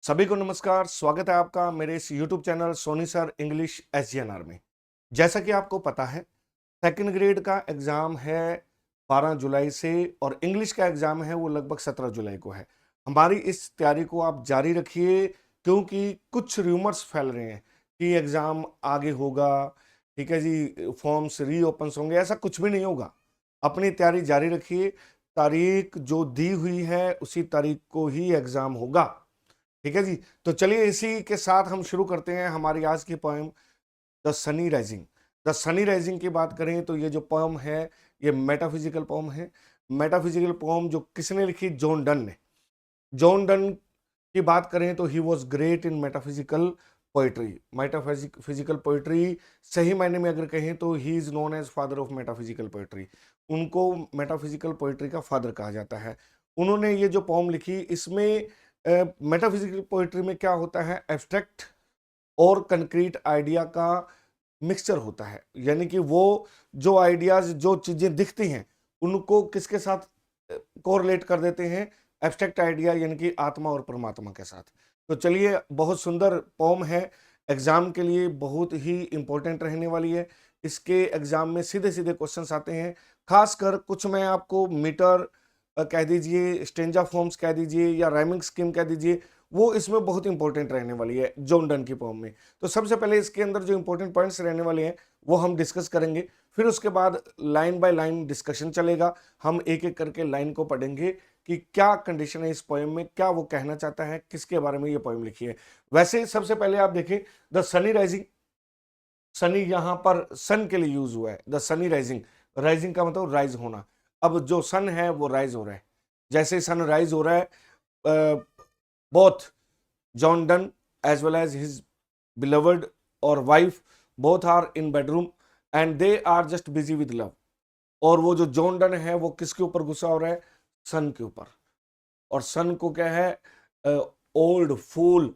सभी को नमस्कार। स्वागत है आपका मेरे इस YouTube channel Soni sir English SGNR में। जैसा कि आपको पता है, सेकंड ग्रेड का एग्ज़ाम है 12 जुलाई से और इंग्लिश का एग्ज़ाम है वो लगभग 17 जुलाई को है। हमारी इस तैयारी को आप जारी रखिए, क्योंकि कुछ रूमर्स फैल रहे हैं कि एग्ज़ाम आगे होगा, ठीक है जी, फॉर्म्स रीओपन्स होंगे। ऐसा कुछ भी नहीं होगा। अपनी तैयारी जारी रखिए। तारीख जो दी हुई है उसी तारीख को ही एग्ज़ाम होगा। ठीक है जी। तो चलिए इसी के साथ हम शुरू करते हैं हमारी आज की poem the sunny rising. The sunny rising की बात करें तो ये जो पोएम है ये मेटाफिजिकल पोएम है। मेटाफिजिकल पोएम जो किसने लिखी? जॉन डन ने। जॉन डन की बात करें तो he was great in metaphysical poetry. Metaphysical poetry सही मायने में अगर कहें तो he is known as father of metaphysical poetry. उनको मेटाफिजिकल पोइट्री का फादर कहा जाता है। उन्होंने ये जो पोएम लिखी, इसमें मेटाफिजिकल पोइट्री में क्या होता है, एब्स्ट्रैक्ट और कंक्रीट आइडिया का मिक्सचर होता है। यानी कि वो जो आइडियाज, जो चीजें दिखती हैं, उनको किसके साथ कोरिलेट कर देते हैं? एब्स्ट्रैक्ट आइडिया यानी कि आत्मा और परमात्मा के साथ। तो चलिए, बहुत सुंदर पोम है, एग्जाम के लिए बहुत ही इंपॉर्टेंट रहने वाली है। इसके एग्जाम में सीधे सीधे क्वेश्चंस आते हैं। खासकर कुछ मैं आपको मीटर कह दीजिए, स्टेंजा फॉर्म्स कह दीजिए या राइमिंग स्कीम कह दीजिए, वो इसमें बहुत इंपॉर्टेंट रहने वाली है जॉन डन की पोम में। तो सबसे पहले इसके अंदर जो इंपॉर्टेंट पॉइंट्स रहने वाले हैं वो हम डिस्कस करेंगे। फिर उसके बाद लाइन बाय लाइन डिस्कशन चलेगा। हम एक एक करके लाइन को पढ़ेंगे कि क्या कंडीशन है इस पोएम में, क्या वो कहना चाहता है, किसके बारे में ये पोएम लिखी है। वैसे सबसे पहले आप देखें, द सनी राइजिंग। सनी यहां पर सन के लिए यूज हुआ है। द सनी राइजिंग, राइजिंग का मतलब राइज होना। अब जो सन है वो राइज हो रहा है। जैसे सन राइज हो रहा है, both John Donne as well as his beloved और wife both are in bedroom and they are just busy with love. और वो जो जॉन डन है वो किसके ऊपर गुस्सा हो रहा है? सन के ऊपर। और सन को क्या है? ओल्ड फूल,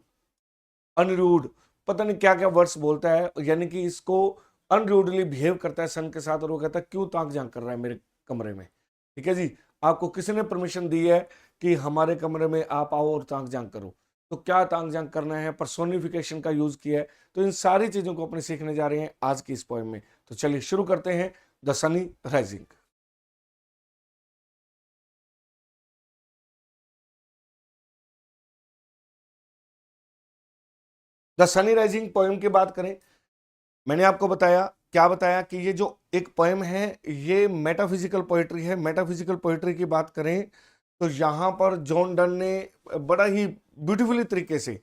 अनरूड, पता नहीं क्या क्या वर्ड्स बोलता है। यानी कि इसको अनरूडली बिहेव करता है सन के साथ। और वो कहता है क्यों ताक झांक कर रहा है मेरे कमरे में? ठीक है जी, आपको किसने परमिशन दी है कि हमारे कमरे में आप आओ और ताक झांक करो? तो क्या ताक झांक करना है? पर्सोनिफिकेशन का यूज किया है। तो इन सारी चीजों को अपने सीखने जा रहे हैं आज की इस पोएम में। तो चलिए शुरू करते हैं the sunny rising. The sunny rising poem की बात करें, मैंने आपको बताया, क्या बताया कि ये जो एक पोएम है ये मेटाफिजिकल पोएट्री है। मेटाफिजिकल पोएट्री की बात करें तो यहां पर जॉन डन ने बड़ा ही ब्यूटीफुली तरीके से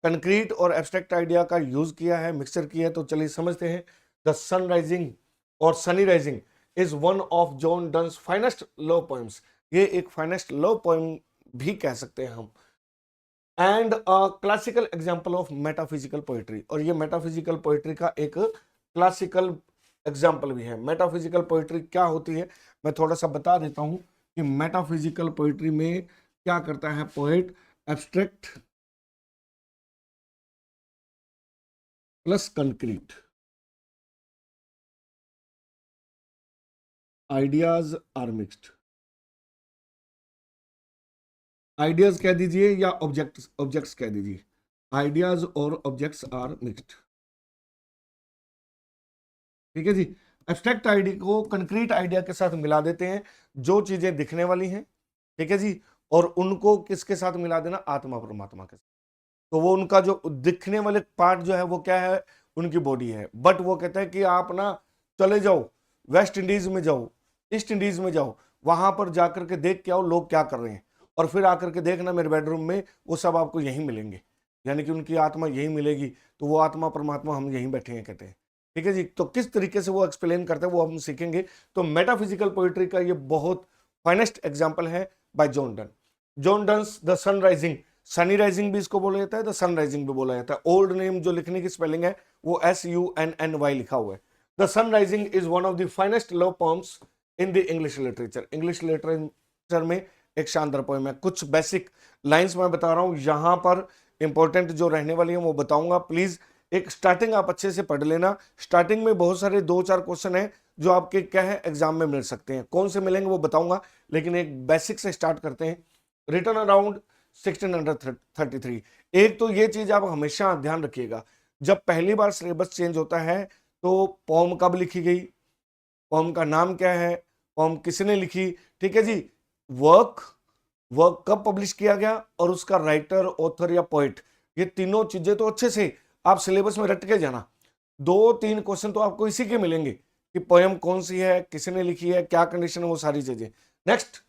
कंक्रीट और एब्स्ट्रैक्ट आइडिया का यूज किया है, मिक्सचर किया है। तो चलिए समझते हैं। द सन राइजिंग और sunny rising is one of John Donne's finest love poems. ये एक फाइनेस्ट लव पोएम भी कह सकते हैं हम। And classical example of metaphysical poetry, और ये मेटाफिजिकल पोएट्री का एक क्लासिकल एग्जाम्पल भी है। मेटाफिजिकल पोएट्री क्या होती है मैं थोड़ा सा बता देता हूं कि मेटाफिजिकल पोएट्री में क्या करता है poet. Abstract plus concrete ideas are mixed. Ideas कह दीजिए या ऑब्जेक्ट्स कह दीजिए। आइडियाज और ऑब्जेक्ट्स आर मिक्स्ड। ठीक है जी। एब्स्ट्रैक्ट आइडिया को कंक्रीट आइडिया के साथ मिला देते हैं, जो चीजें दिखने वाली हैं। ठीक है जी। और उनको किसके साथ मिला देना? आत्मा परमात्मा के साथ। तो वो उनका जो दिखने वाले पार्ट जो है वो क्या है? उनकी बॉडी है। बट वो कहता है कि आप ना चले जाओ, वेस्ट इंडीज में जाओ, ईस्ट इंडीज में जाओ, वहां पर जाकर के देख के आओ लोग क्या कर रहे हैं, और फिर आकर के देखना मेरे बेडरूम में, वो सब आपको यहीं मिलेंगे। यानी कि उनकी आत्मा यहीं मिलेगी। तो वो आत्मा परमात्मा हम यहीं बैठे हैं कहते हैं। ठीक है जी। तो किस तरीके से वो एक्सप्लेन करते हैं वो हम सीखेंगे। तो मेटाफिजिकल पोइट्री का ये बहुत फाइनेस्ट एग्जाम्पल है by John Donne. John Donne's the sun rising, sunny rising भी इसको बोला जाता है, द सन राइजिंग भी बोला जाता है। ओल्ड नेम जो लिखने की स्पेलिंग है वो SUNNY लिखा हुआ है। The sun rising is one of the finest love poems in the English literature. English literature में एक शानदार पोएम है। कुछ बेसिक लाइंस मैं बता रहा हूं यहां पर, इंपॉर्टेंट जो रहने वाली है वो बताऊंगा। प्लीज एक स्टार्टिंग आप अच्छे से पढ़ लेना। स्टार्टिंग में बहुत सारे 2-4 क्वेश्चन है जो आपके क्या है एग्जाम में मिल सकते हैं। कौन से मिलेंगे वो बताऊंगा, लेकिन एक बेसिक से स्टार्ट करते हैं। Return around 1633। एक तो ये चीज आप हमेशा ध्यान रखिएगा, जब पहली बार सिलेबस चेंज होता है तो पोम कब लिखी गई, पोम का नाम क्या है, पोम किसने लिखी, ठीक है जी, वर्क, वर्क कब पब्लिश किया गया, और उसका राइटर, ऑथर या पोइट, ये तीनों चीजें तो अच्छे से आप सिलेबस में रट के जाना। 2-3 क्वेश्चन तो आपको इसी के मिलेंगे कि पोयम कौन सी है, किसने लिखी है, क्या कंडीशन है, वो सारी चीजें। Next,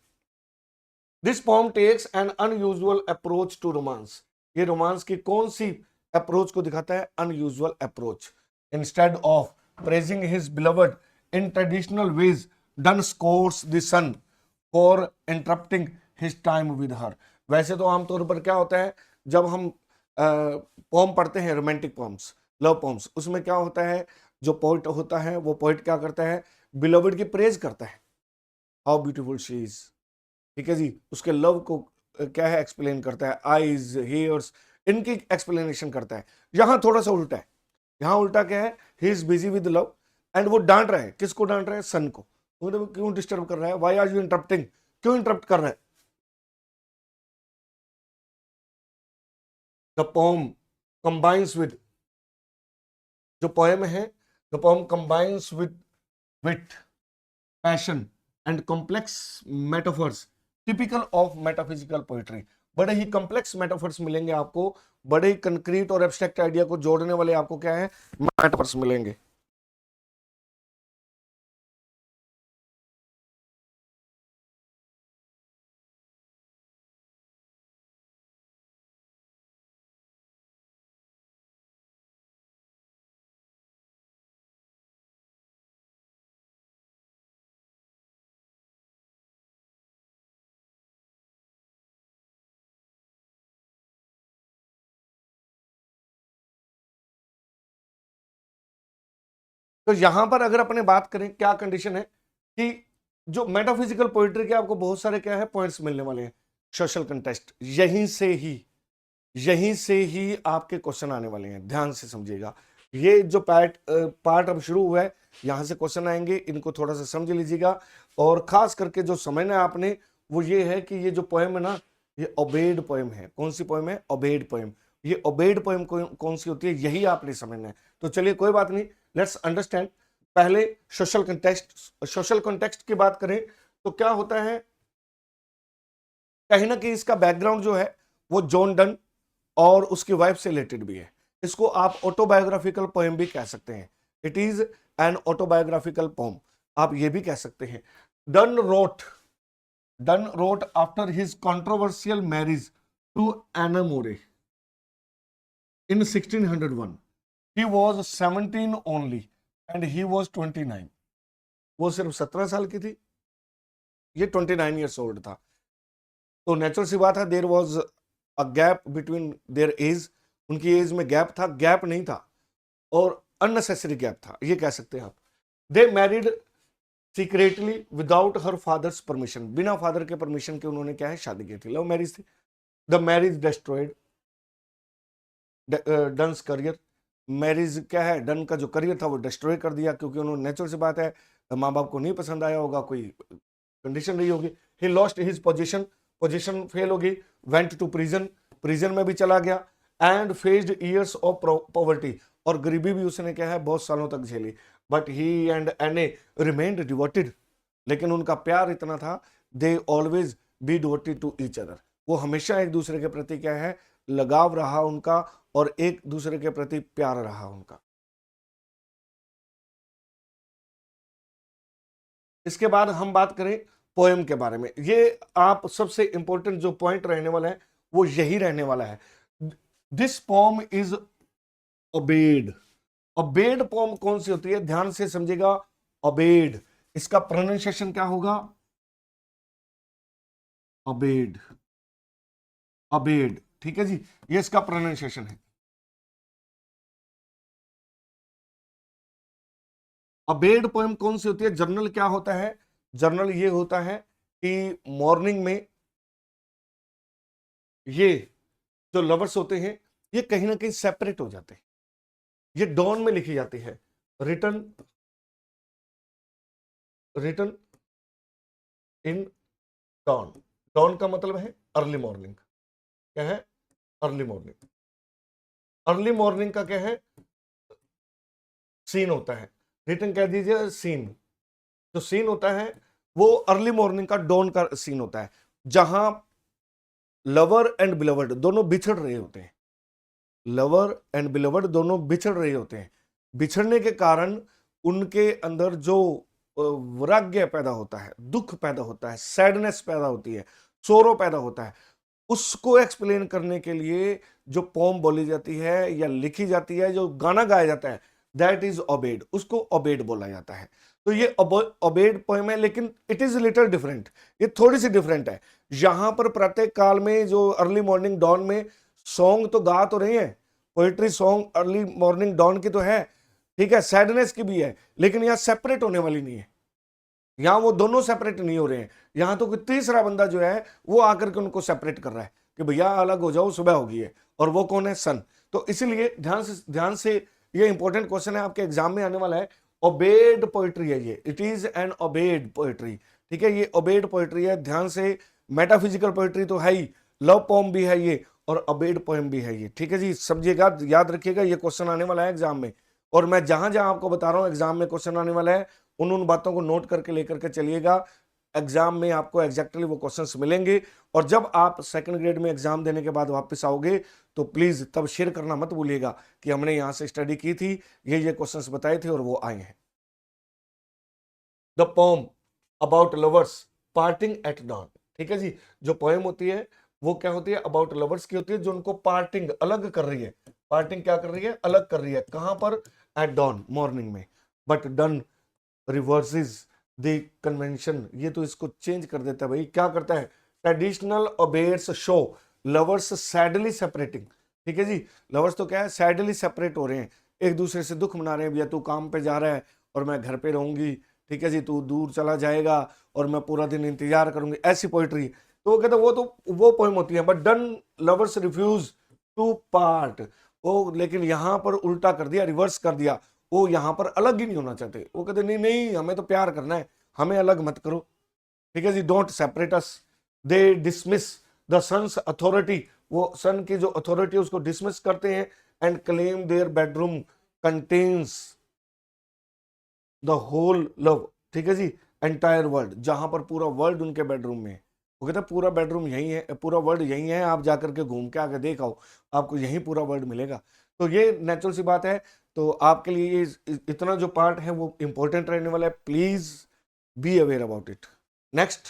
this poem takes an unusual approach to romance. ये रोमांस की कौन सी अप्रोच को दिखाता है, unusual approach. Instead of praising his beloved in traditional ways, Donne scolds the sun for interrupting his time with her. वैसे तो आमतौर पर क्या होता है, जब हम पोम पढ़ते हैं, रोमांटिक पोम्स, लव पोम्स, उसमें क्या होता है, जो पोइट होता है वो पोइट क्या करता है, बिलवड की प्रेज करता है, हाउ ब्यूटीफुल शी इज, ठीक है जी, उसके लव को क्या है एक्सप्लेन करता है, आईज, हेयर्स, इनकी एक्सप्लेनेशन करता है। यहां थोड़ा सा उल्टा है, यहां उल्टा क्या है, he is busy with love, and वो डांट रहा है, किसको डांट रहा है, सन को, मतलब क्यों डिस्टर्ब कर रहा है, वाई आर यू इंटरप्टिंग, क्यों इंटरप्ट कर रहा है। द पोम कंबाइंस विद, जो पोएम है, the poem combines with wit, passion and complex metaphors typical of metaphysical poetry. बड़े ही कॉम्प्लेक्स मेटाफर्स मिलेंगे आपको, बड़े ही कंक्रीट और एब्स्ट्रैक्ट आइडिया को जोड़ने वाले आपको क्या है, मेटाफर्स मिलेंगे। तो यहां पर अगर अपने बात करें, क्या कंडीशन है कि जो मेटाफिजिकल पोएट्री के आपको बहुत सारे क्या है पॉइंट्स मिलने वाले हैं, सोशल कंटेस्ट, यहीं से ही आपके क्वेश्चन आने वाले हैं, ध्यान से समझिएगा। ये जो पार्ट पार्ट अब शुरू हुआ है, यहां से क्वेश्चन आएंगे, इनको थोड़ा सा समझ लीजिएगा। और खास करके जो समझना है आपने वो ये है कि ये जो पोएम है ना, ये ओबेड पोएम है। कौन सी पोएम है, ओबेड पोएम। ये ओबेड पोएम कौन सी होती है, यही आपने समझना है। तो चलिए कोई बात नहीं, लेट्स अंडरस्टैंड। पहले सोशल कंटेक्स्ट, सोशल कंटेक्स्ट की बात करें तो क्या होता है, कहीं ना कहीं इसका बैकग्राउंड जो है वो जॉन डन और उसकी वाइफ से रिलेटेड भी है। इसको आप ऑटोबायोग्राफिकल पोएम भी कह सकते हैं, it is an autobiographical poem, आप ये भी कह सकते हैं। Donne wrote, Donne wrote after his controversial marriage to Anne More in 1601, he was 17 only and he was 29। वो सिर्फ 17 साल की थी, ये 29 ईयर्स ओल्ड था। तो नेचुरल सी बात है, there was a gap between their age, उनकी एज में गैप था, गैप नहीं था और अननेसेसरी गैप था, ये कह सकते हैं आप। They married secretly without her father's permission, बिना फादर के परमिशन के उन्होंने क्या है शादी की थी, लव मैरिज थी। The marriage destroyed Donne's career, marriage क्या है, डन का जो करियर था वो डिस्ट्रॉय कर दिया, क्योंकि उन्होंने, नेचुरल सी बात है, माँ बाप को नहीं पसंद आया होगा, कोई कंडीशन रही होगी। He lost his position, position fail होगी। वेंट टू प्रिजन, प्रिजन में भी चला गया। And faced years of poverty, और गरीबी भी उसने क्या है बहुत सालों तक झेली। But he and Anne remained devoted, लेकिन उनका प्यार इतना था, they always be devoted to each other, वो हमेशा एक दूसरे के प्रति क्या है लगाव रहा उनका, और एक दूसरे के प्रति प्यार रहा उनका। इसके बाद हम बात करें पोएम के बारे में, ये आप सबसे इंपॉर्टेंट जो पॉइंट रहने वाला है वो यही रहने वाला है। This poem is aubade. Aubade poem कौन सी होती है, ध्यान से समझिएगा। ओबेड, इसका प्रोनाउंसिएशन क्या होगा, ओबेड, ओबेड, ठीक है जी, ये इसका प्रोनाउंसिएशन है। ओबेड पोएम कौन सी होती है, जर्नल क्या होता है, जर्नल ये होता है कि मॉर्निंग में ये जो लवर्स होते हैं ये कहीं ना कहीं सेपरेट हो जाते हैं, ये डॉन में लिखी जाती है। रिटर्न, रिटर्न इन डॉन, डॉन का मतलब है अर्ली मॉर्निंग, क्या है, अर्ली मॉर्निंग। अर्ली मॉर्निंग का क्या है, सीन होता है, रिटर्न कह दीजिए सीन। जो सीन होता है वो अर्ली मॉर्निंग का डॉन का सीन होता है, जहां लवर एंड बिलवर्ड दोनों बिछड़ रहे होते हैं। लवर एंड बिलवर्ड दोनों बिछड़ रहे होते हैं। बिछड़ने के कारण उनके अंदर जो वैराग्य पैदा होता है, दुख पैदा होता है, सैडनेस पैदा होती है, सोरो पैदा होता है, उसको एक्सप्लेन करने के लिए जो पोम बोली जाती है या लिखी जाती है, जो गाना गाया जाता है, दैट इज ओबेड, उसको ओबेड बोला जाता है। तो ये ओबेड पोएम है, लेकिन इट इज लिटिल डिफरेंट, ये थोड़ी सी डिफरेंट है। यहां पर प्रत्येक काल में जो अर्ली मॉर्निंग डॉन में सॉन्ग तो गा तो रही है, poetry song early morning dawn की तो है, ठीक है, सैडनेस की भी है, लेकिन यहां सेपरेट होने वाली नहीं है। यहां वो दोनों सेपरेट नहीं हो रहे हैं, यहां तो कोई तीसरा बंदा जो है वो आकर के उनको सेपरेट कर रहा है कि भैया अलग हो जाओ, सुबह होगी है। और वो कौन है, सन। तो इसीलिए ध्यान से ये इंपॉर्टेंट क्वेश्चन है, आपके एग्जाम में आने वाला है। ओबेड पोएट्री है ये, it is an aubade poetry, ठीक है, ये ओबेड पोएट्री है, ध्यान से। मेटाफिजिकल पोएट्री तो है ही, लव पोम भी है ये, और ओबेड पोएम भी है ये, ठीक है जी, समझिएगा, याद रखिएगा, ये क्वेश्चन आने वाला है एग्जाम में। और मैं जहां जहां आपको बता रहा हूं एग्जाम में क्वेश्चन आने वाला है, उन बातों को नोट करके लेकर के चलिएगा। एग्जाम में आपको एग्जैक्टली वो क्वेश्चंस मिलेंगे। और जब आप सेकंड ग्रेड में एग्जाम देने के बाद वापस आओगे तो प्लीज तब शेयर करना मत भूलिएगा कि हमने यहां से स्टडी की थी, ये क्वेश्चंस बताए थे और वो आए हैं। The poem about lovers parting at dawn, ठीक है जी, जो पोएम होती है वो क्या होती है, अबाउट लवर्स की होती है, जो उनको पार्टिंग अलग कर रही है। पार्टिंग क्या कर रही है, अलग कर रही है, कहां पर, एट डॉन, मॉर्निंग में। But done reverses the convention, ये तो इसको चेंज कर देता है भाई, क्या करता है, traditional obeyers show lovers sadly separating, ठीक है जी, लवर्स तो क्या है, सैडली सेपरेट हो रहे हैं, एक दूसरे से दुख मना रहे हैं, भैया तू काम पे जा रहा है और मैं घर पे रहूंगी, ठीक है जी, तू दूर चला जाएगा और मैं पूरा दिन इंतजार करूंगी, ऐसी पोइट्री। तो वो कहते वो तो वो पोएम होती है। But Donne lovers refuse to part, वो लेकिन यहां पर उल्टा कर दिया, रिवर्स कर दिया, वो यहां पर अलग ही नहीं होना चाहते, वो कहते नहीं नहीं हमें तो प्यार करना है, हमें अलग मत करो, ठीक है जी, don't separate us. They dismiss the sun's authority, वो सन की जो अथॉरिटी उसको डिसमिस करते हैं, and claim their bedroom contains the whole love, ठीक है जी, एंटायर वर्ल्ड, जहां पर पूरा वर्ल्ड उनके बेडरूम में है। वो कहता है पूरा बेडरूम यही है, पूरा वर्ल्ड यही है, आप जाकर के घूम के आके देख आओ, आपको यही पूरा वर्ल्ड मिलेगा। तो ये नेचुरल सी बात है। तो आपके लिए ये इतना जो पार्ट है वो इंपॉर्टेंट रहने वाला है, please be aware about it. Next,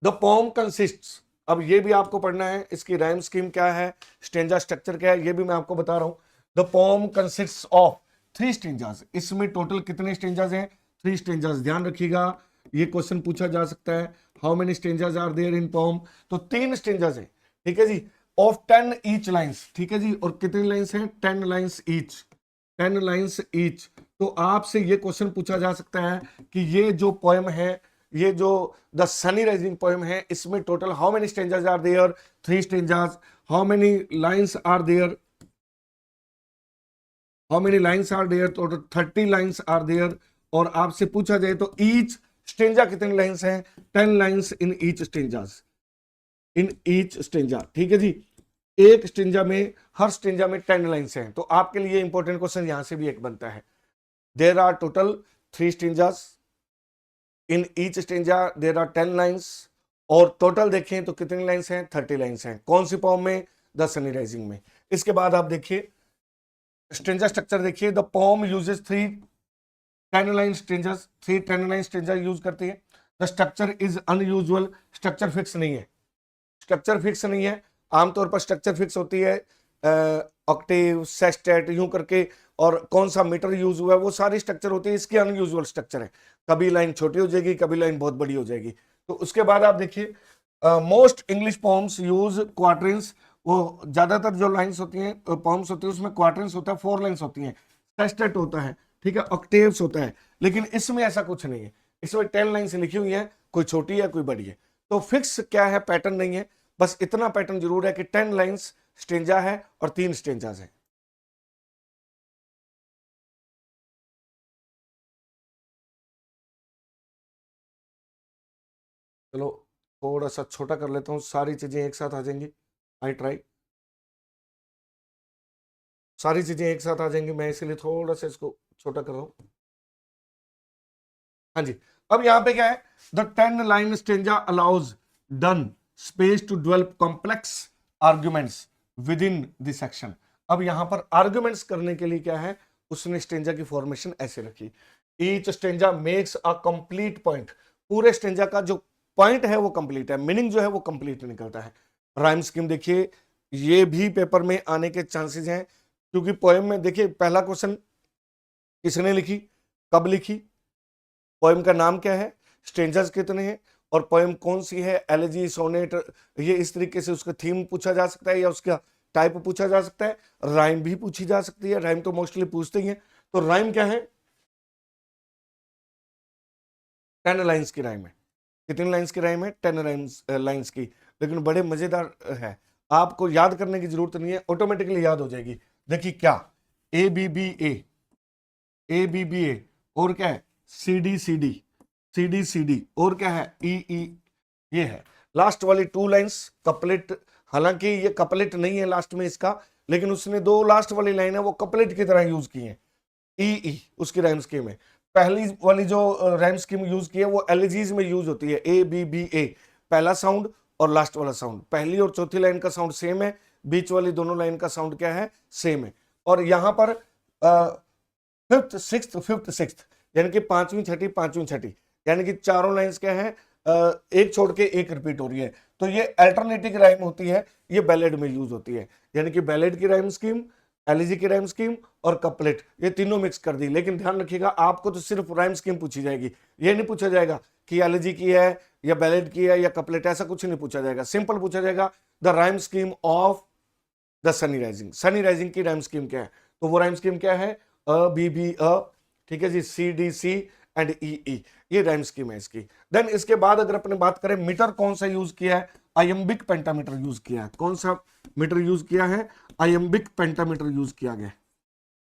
the pome consists, अब ये भी आपको पढ़ना है, इसकी राइम स्कीम क्या है, स्टेंजा स्ट्रक्चर क्या है, ये भी मैं आपको बता रहा हूं। The pome consists of 3 stanzas, इसमें टोटल कितने स्टेंजास हैं, 3 स्टेंजास, ध्यान रखिएगा, ये क्वेश्चन पूछा जा सकता है, how many stanzas are there in poem, तो 3 स्टेंजास है, ठीक है जी, ऑफ 10 ईच लाइंस, ठीक है जी, और कितनी लाइंस हैं, 10 लाइंस ईच, 10 लाइंस ईच। तो आपसे ये क्वेश्चन पूछा जा सकता है कि ये जो पोएम है, ये जो द सनी राइजिंग पोएम है, इसमें total how many stanzas are there, 3 stanzas, how many lines are there, how many lines are there, total 30 lines are there. और आपसे पूछा जाए तो ईच स्टेंजा कितनी लाइंस हैं, 10 lines in each stanzas, in each stanza, ठीक है जी, एक स्टेंजा में, हर स्टेंजा में 10 लाइंस हैं। तो आपके लिए इंपॉर्टेंट क्वेश्चन यहां से भी एक बनता है, there are total 3 stanzas, in each stanza there are 10 lines, और टोटल देखें तो कितनी लाइंस हैं, 30 लाइंस हैं, कौन सी पोम में, द सनी राइजिंग में। इसके बाद आप देखिए स्ट्रेंजर स्ट्रक्चर, देखिए the poem uses 10 line stanzas, 10 line stanza use करती है। The structure is unusual, structure fix नहीं है, स्ट्रक्चर फिक्स नहीं है, आमतौर पर स्ट्रक्चर फिक्स होती है, ऑक्टेव सेस्टेट यूं करके, और कौन सा मीटर यूज हुआ है, वो सारी स्ट्रक्चर होती है, इसकी अनयूजुअल स्ट्रक्चर है, कभी लाइन छोटी हो जाएगी, कभी लाइन बहुत बड़ी हो जाएगी। तो उसके बाद आप देखिए मोस्ट इंग्लिश पोम्स यूज क्वार्टरिन्स, वो ज्यादातर जो लाइंस होती हैं, पोम्स होती है, उसमें क्वार्टरिन्स होता है, 4 लाइंस होती हैं, सेस्टेट होता है, ठीक है, ऑक्टेव्स होता है, लेकिन इसमें ऐसा कुछ नहीं है, इसमें 10 लाइंस लिखी हुई है, कोई छोटी है कोई बड़ी है। तो फिक्स क्या है, पैटर्न नहीं है, बस इतना पैटर्न जरूर है कि 10 लाइंस स्टेंजा है और 3 स्टेंजाज है। चलो थोड़ा सा छोटा कर लेता हूँ, सारी चीजें एक साथ आ जाएंगी। आई ट्राई, सारी चीजें एक साथ आ जाएंगी, मैं इसीलिए थोड़ा सा इसको छोटा कर रहा हूं। हाँ जी, अब यहां पे क्या है, the 10 line stanza allows done space to develop complex arguments within the section. अब यहां पर आर्ग्यूमेंट्स करने के लिए क्या है, उसने स्टेंजा की फॉर्मेशन ऐसे रखी, each stanza makes a complete point, पूरे स्टेंजा का जो पॉइंट है वो कंप्लीट है, मीनिंग जो है वो कंप्लीट निकलता है। राइम स्कीम देखिए, ये भी पेपर में आने के चांसेस हैं, क्योंकि पोएम में देखिए पहला क्वेश्चन किसने लिखी, कब लिखी, पोएम का नाम क्या है, स्ट्रेंजर्स कितने हैं, और पोएम कौन सी है, एलेजी, सोनेट, ये इस तरीके से उसका थीम पूछा जा सकता है या उसका टाइप पूछा जा सकता है। राइम भी पूछी जा सकती है, राइम तो मोस्टली पूछते ही हैं। तो राइम क्या है, 10 लाइन्स की राइम है। कितनी लाइन्स की राइम है, 10 लाइन्स की, लेकिन बड़े मजेदार है, आपको याद करने की जरूरत नहीं है, ऑटोमेटिकली याद हो जाएगी। देखिए क्या, ए बी बी ए और क्या है, सी डी सी डी और क्या है, ई ई, ये है लास्ट वाली 2 लाइंस कपलेट। हालांकि ये कपलेट नहीं है लास्ट में इसका, लेकिन उसने 2 लास्ट वाली लाइन है वो कपलेट की तरह यूज की है। ई उसकी राइम स्कीम है। पहली वाली जो राइम स्कीम यूज की है वो एलजीज में यूज होती है, ए बी बी ए, पहला साउंड और लास्ट वाला साउंड, पहली और चौथी लाइन का साउंड सेम है, बीच वाली दोनों लाइन का साउंड क्या है, सेम है। और यहां पर फिफ्थ सिक्स्थ यानी कि पांचवी छठी, यानी कि चारों लाइंस क्या है, एक छोड़ के एक रिपीट हो रही है, तो ये अल्टरनेटिव राइम होती है, ये बैलेड में यूज होती है। यानी कि बैलेड की राइम स्कीम, एलिजी की राइम स्कीम और कपलेट, ये तीनों मिक्स कर दी। लेकिन ध्यान रखिएगा, आपको तो सिर्फ राइम स्कीम पूछी जाएगी, ये नहीं पूछा जाएगा कि एलिजी की है या बैलेड की है या कपलेट, ऐसा कुछ नहीं पूछा जाएगा। सिंपल पूछा जाएगा the rhyme scheme of the sunny rising, sunny rising की राइम स्कीम क्या है, तो वो राइम स्कीम क्या है, अ बी बी अ, ठीक है जी, सी D C and E E, ये राइम स्कीम है इसकी। देन इसके बाद अगर अपने बात करें मीटर कौन सा यूज किया है, आयम्बिक पेंटामीटर यूज किया है। कौन सा मीटर यूज किया है, आयम्बिक पेंटामीटर यूज किया गया।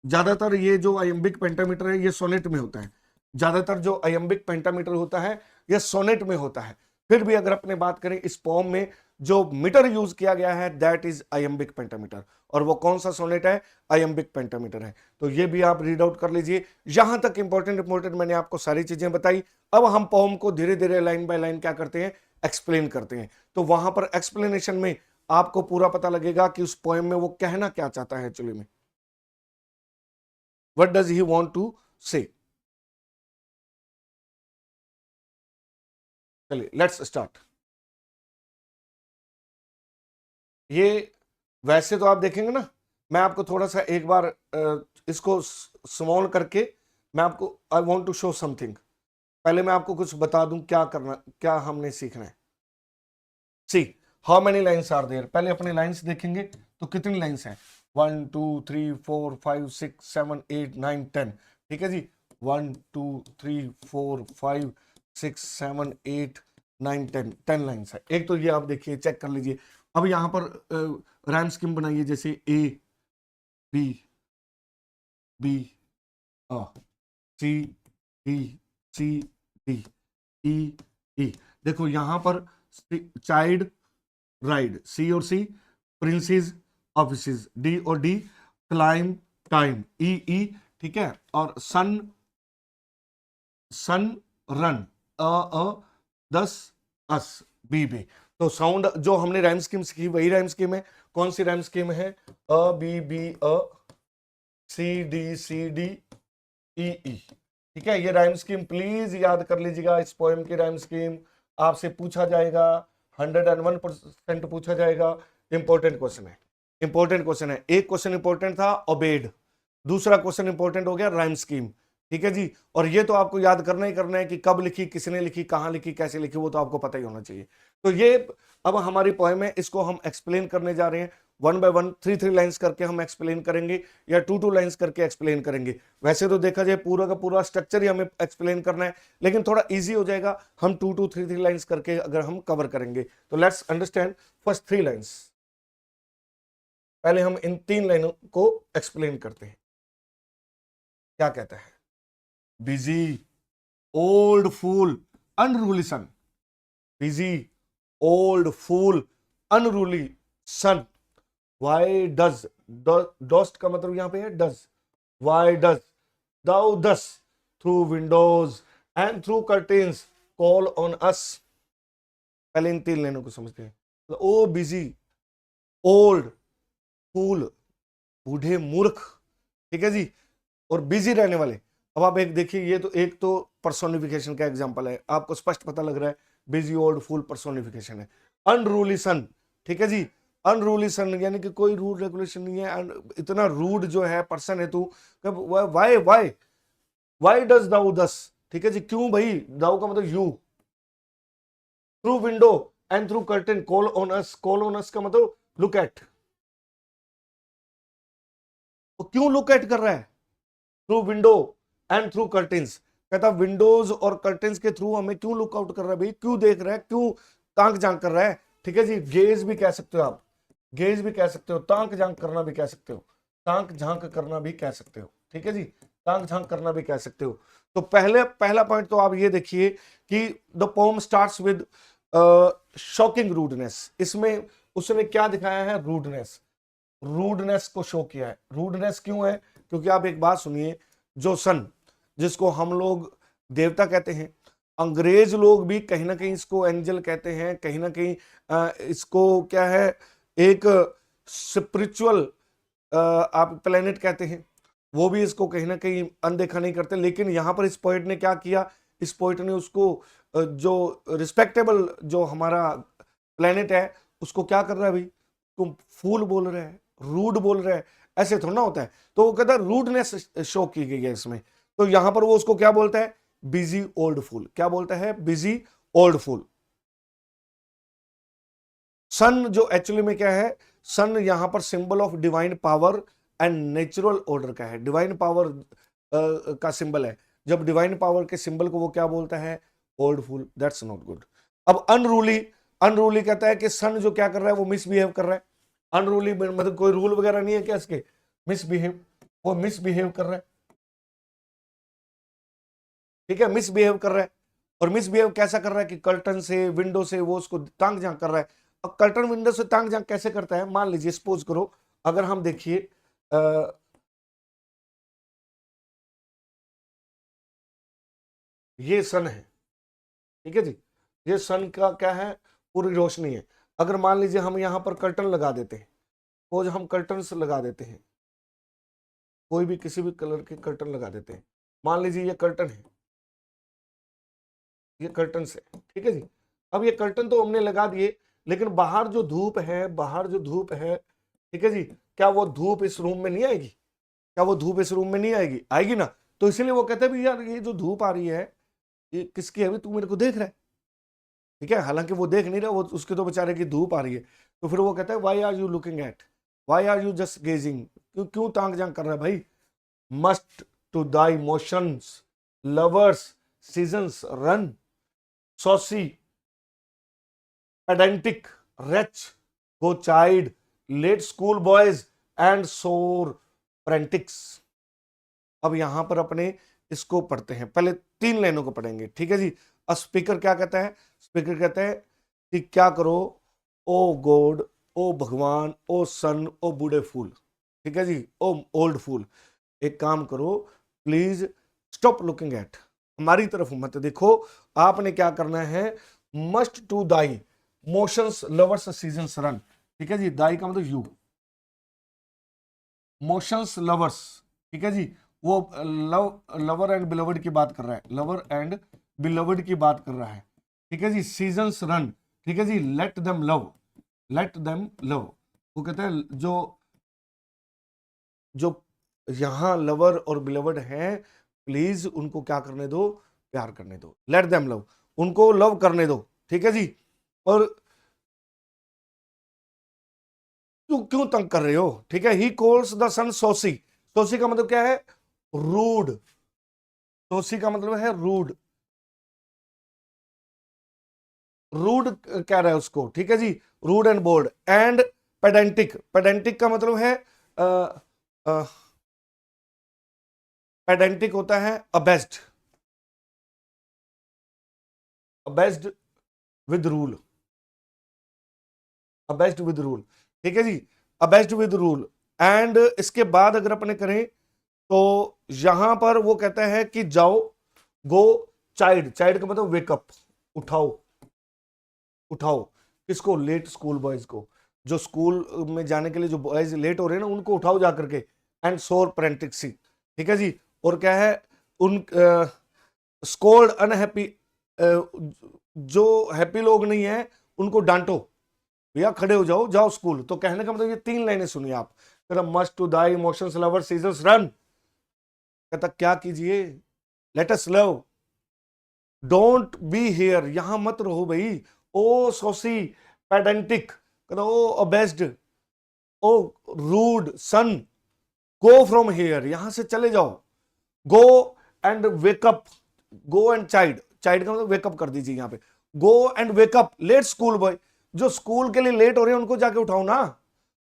ज्यादातर ये जो आयम्बिक पेंटामीटर है ये सोनेट में होता है, ज्यादातर जो आयम्बिक पेंटामीटर होता है ये सोनेट में होता है। फिर भी अगर अपने बात करें इस पोम में जो मीटर यूज किया गया है दैट इज आयम्बिक पेंटामीटर, और वो कौन सा सोनेट है, आयम्बिक पेंटामीटर है। तो ये भी आप रीड आउट कर लीजिए। यहां तक इंपॉर्टेंट मैंने आपको सारी चीजें बताई। अब हम पोम को धीरे धीरे लाइन बाय लाइन क्या करते हैं, एक्सप्लेन करते हैं। तो वहां पर एक्सप्लेनेशन में आपको पूरा पता लगेगा कि उस पोएम में वो कहना क्या चाहता है एक्चुअली में, what does he want to say। चलिए लेट्स स्टार्ट। ये वैसे तो आप देखेंगे ना, मैं आपको थोड़ा सा एक बार इसको स्मॉल करके मैं आपको, I want to show something, पहले मैं आपको कुछ बता दूं क्या करना, क्या हमने सीखना है। See how many lines are there, पहले अपने लाइन्स देखेंगे तो कितनी लाइन्स हैं, 1 2 3 4 5 6 7 8 9 10, ठीक है जी, 1 2 3 4 5 6 7 8 9 10, 10 लाइन्स है। एक तो ये आप देखिए, चेक कर लीजिए। अब यहां पर राइम स्कीम बनाइए, जैसे A B B A, C D C D E E. देखो यहां पर चाइल्ड राइड, सी और सी, प्रिंसेस ऑफिसेस, डी और D, clime time, E E, ठीक है, और sun sun run, A thus, us, B B. तो साउंड जो हमने राइम स्कीम सीखी वही राइम स्कीम है। कौन सी राइम स्कीम है, अ B A, C D E E, ठीक है। ये राइम स्कीम प्लीज याद कर लीजिएगा। इस पोएम की राइम स्कीम आपसे पूछा जाएगा, 101% पूछा जाएगा। इंपॉर्टेंट क्वेश्चन है, इंपॉर्टेंट क्वेश्चन है। एक क्वेश्चन इंपॉर्टेंट था ओबेड, दूसरा क्वेश्चन इंपॉर्टेंट हो गया राइम स्कीम, ठीक है जी। और ये तो आपको याद करना ही करना है कि कब लिखी, किसने लिखी, कहां लिखी, कैसे लिखी, वो तो आपको पता ही होना चाहिए। तो ये अब हमारी पोएम है, इसको हम एक्सप्लेन करने जा रहे हैं। 1 by 1 3 लाइंस करके हम एक्सप्लेन करेंगे या 2 लाइंस करके एक्सप्लेन करेंगे। वैसे तो देखा जाए पूरा का पूरा स्ट्रक्चर ही हमें एक्सप्लेन करना है, लेकिन थोड़ा इजी हो जाएगा हम 2 to 3 लाइंस करके अगर हम कवर करेंगे। तो लेट्स अंडरस्टैंड फर्स्ट 3 लाइंस। पहले हम इन 3 लाइनों को एक्सप्लेन करते हैं। क्या कहता है, busy, old fool, unruly sun, busy, old fool, unruly son. Why does, dost का मतलब यहां पे है does. Why does thou thus through windows and through curtains call on us? पहले इन तीन लाइनों को समझते हैं. ओ बिजी, ओल्ड, फूल, बूढ़े मूर्ख, ठीक है जी, और बिजी रहने वाले. अब आप एक देखिए, ये तो एक तो पर्सोनिफिकेशन का एग्जांपल है, आपको स्पष्ट पता लग रहा है बिजी ओल्ड फूल पर्सोनिफिकेशन है. अनरूली सन, ठीक है जी, अनरूली सन यानी कि कोई रूल रेगुलेशन नहीं है, इतना रूड जो है पर्सन है तू. वाई वाई वाई डज दाउ दस, ठीक है जी, क्यों भाई, दाउ का मतलब you. Through window and through curtain call on us, call on us का मतलब लुक एट. तो क्यों लुक एट कर रहा है? Through window and through curtains, कहता विंडोज और कर्टेन्स के थ्रू हमें क्यों लुक आउट कर रहा है भाई, क्यों देख रहा है, क्यों तांक झांक कर रहा है. ठीक है जी, गेज भी कह सकते हो आप, गेज भी कह सकते हो, तांक झांक करना भी कह सकते हो, तांक झांक करना भी कह सकते हो. ठीक है जी, तांक झांक करना भी कह सकते हो. तो पहला पॉइंट तो आप ये देखिए कि the pome starts with shocking rudeness. इसमें उसने क्या दिखाया है? रूडनेस, रूडनेस को शो किया है. रूडनेस क्यों है? क्योंकि आप एक बात सुनिए, जो सन, जिसको हम लोग देवता कहते हैं, अंग्रेज लोग भी कहीं ना कहीं इसको एंजल कहते हैं, कहीं ना कहीं इसको क्या है, एक स्पिरिचुअल आप प्लेनेट कहते हैं, वो भी इसको कहीं ना कहीं अनदेखा नहीं करते. लेकिन यहां पर इस पोइट ने क्या किया, इस पोइट ने उसको जो रिस्पेक्टेबल जो हमारा प्लेनेट है उसको क्या कर रहा है भाई, तुम फूल बोल रहे हैं, रूड बोल रहे हैं, ऐसे थोड़ा ना होता है. तो वो कहता है रूडनेस शो की गई है इसमें. तो यहां पर वो उसको क्या बोलता है? Busy old fool. क्या बोलता है? Busy old fool. सन जो एक्चुअली में क्या है, सन यहां पर symbol of divine power and natural order का है. डिवाइन पावर का सिंबल है. जब डिवाइन पावर के सिंबल को वो क्या बोलता है? Old fool. That's not good. अब अनरूली, अनरूली कहता है कि सन जो क्या कर रहा है वो मिसबिहेव कर रहा है. अनरूली मतलब कोई रूल वगैरह नहीं है क्या इसके? मिसबिहेव, वो मिसबिहेव कर रहा है. ठीक है, मिसबिहेव कर रहा है. और मिसबिहेव कैसा कर रहा है कि कर्टन से, विंडो से वो उसको तांग झांक कर रहा है. अब कर्टन विंडो से तांग झांक कैसे करता है? मान लीजिए सपोज करो, अगर हम देखिए ये सन है, ठीक है जी, ये सन का क्या है, पूरी रोशनी है. अगर मान लीजिए हम यहां पर कर्टन लगा देते हैं, सपोज हम कर्टन लगा देते हैं, कोई भी किसी भी कलर के कर्टन लगा देते हैं. मान लीजिए ये कर्टन है, ये कर्टन से, ठीक है जी. अब ये कर्टन तो हमने लगा दिए, लेकिन बाहर जो धूप है, बाहर जो धूप है, ठीक है जी, क्या वो धूप इस रूम में नहीं आएगी? क्या वो धूप इस रूम में नहीं आएगी? आएगी ना. तो इसीलिए वो कहते हैं भी यार ये जो धूप आ रही है ये किसकी है? तू मेरे को देख रहा है, ठीक है, हालांकि वो देख नहीं रहा, वो उसके तो बेचारे की धूप आ रही है. तो फिर वो कहता है why are you looking at, why are you just gazing, क्यों क्यों तांग जांग कर रहा है भाई? Must to thy motions lovers seasons run, saucy pedantic wretch go chide late school boys and sore prentics. अब यहां पर अपने इसको पढ़ते हैं, पहले तीन लाइनों को पढ़ेंगे. ठीक है जी. स्पीकर क्या कहता है? स्पीकर कहता है कि क्या करो, ओ गॉड, ओ भगवान, ओ सन, ओ बूढ़े फूल, ठीक है जी, ओ ओल्ड फूल, एक काम करो, प्लीज स्टॉप लुकिंग एट, हमारी तरफ मत देखो. आपने क्या करना है? Must to thy motions lovers seasons run. ठीक है जी, दाई का मतलब यू, मोशंस लवर्स, ठीक है जी, वो लवर एंड बिलवर्ड की बात कर रहा है, लवर एंड बिलवर्ड की बात कर रहा है. ठीक है जी, सीजन्स रन, ठीक है जी, let them love, let them love. वो कहते हैं जो जो यहां लवर और बिलवर्ड हैं, प्लीज उनको क्या करने दो? प्यार करने दो. लेट देम लव, उनको लव करने दो. ठीक है जी. और क्यों क्यों तंग कर रहे हो? ठीक है. ही कॉल्स द सन सोसी, सोसी का मतलब क्या है? रूड. सोसी का मतलब है रूड, रूड कह रहा है उसको. ठीक है जी, rude and bold and pedantic. Pedantic का मतलब है पेडेंटिक होता है obsessed, obsessed with rule. Obsessed with rule, ठीक है जी, अबेस्ट विद रूल। एंड इसके बाद अगर अपने करें तो यहां पर वो कहता है कि जाओ, गो चाइल्ड, चाइल्ड का मतलब वेकअप, उठाओ, उठाओ किसको, लेट स्कूल बॉयज को, जो स्कूल में जाने के लिए जो बॉयज लेट हो रहे हैं ना उनको उठाओ जाकर के, एंड सोर प्रेंटिक्सी, ठीक है जी। और क्या है, उन स्कोल्ड अनहैप्पी, जो हैप्पी लोग नहीं है उनको डांटो, भैया खड़े हो जाओ, जाओ स्कूल। तो कहने का मतलब ये 3 लाइनें सुनिए आप। कहता must to thy emotions lover seasons run, कहता क्या कीजिए, let us love, don't be here, यहां मत रहो भाई, ओ सोसी पेडेंटिक, कहता o obsessed, o rude sun, go from here, यहां से चले जाओ, go and wake up, go and child, child का मतलब वेकअप कर दीजिए यहां पे, go and wake up late school boy, जो स्कूल के लिए लेट हो रहे हैं उनको जाके उठाओ ना,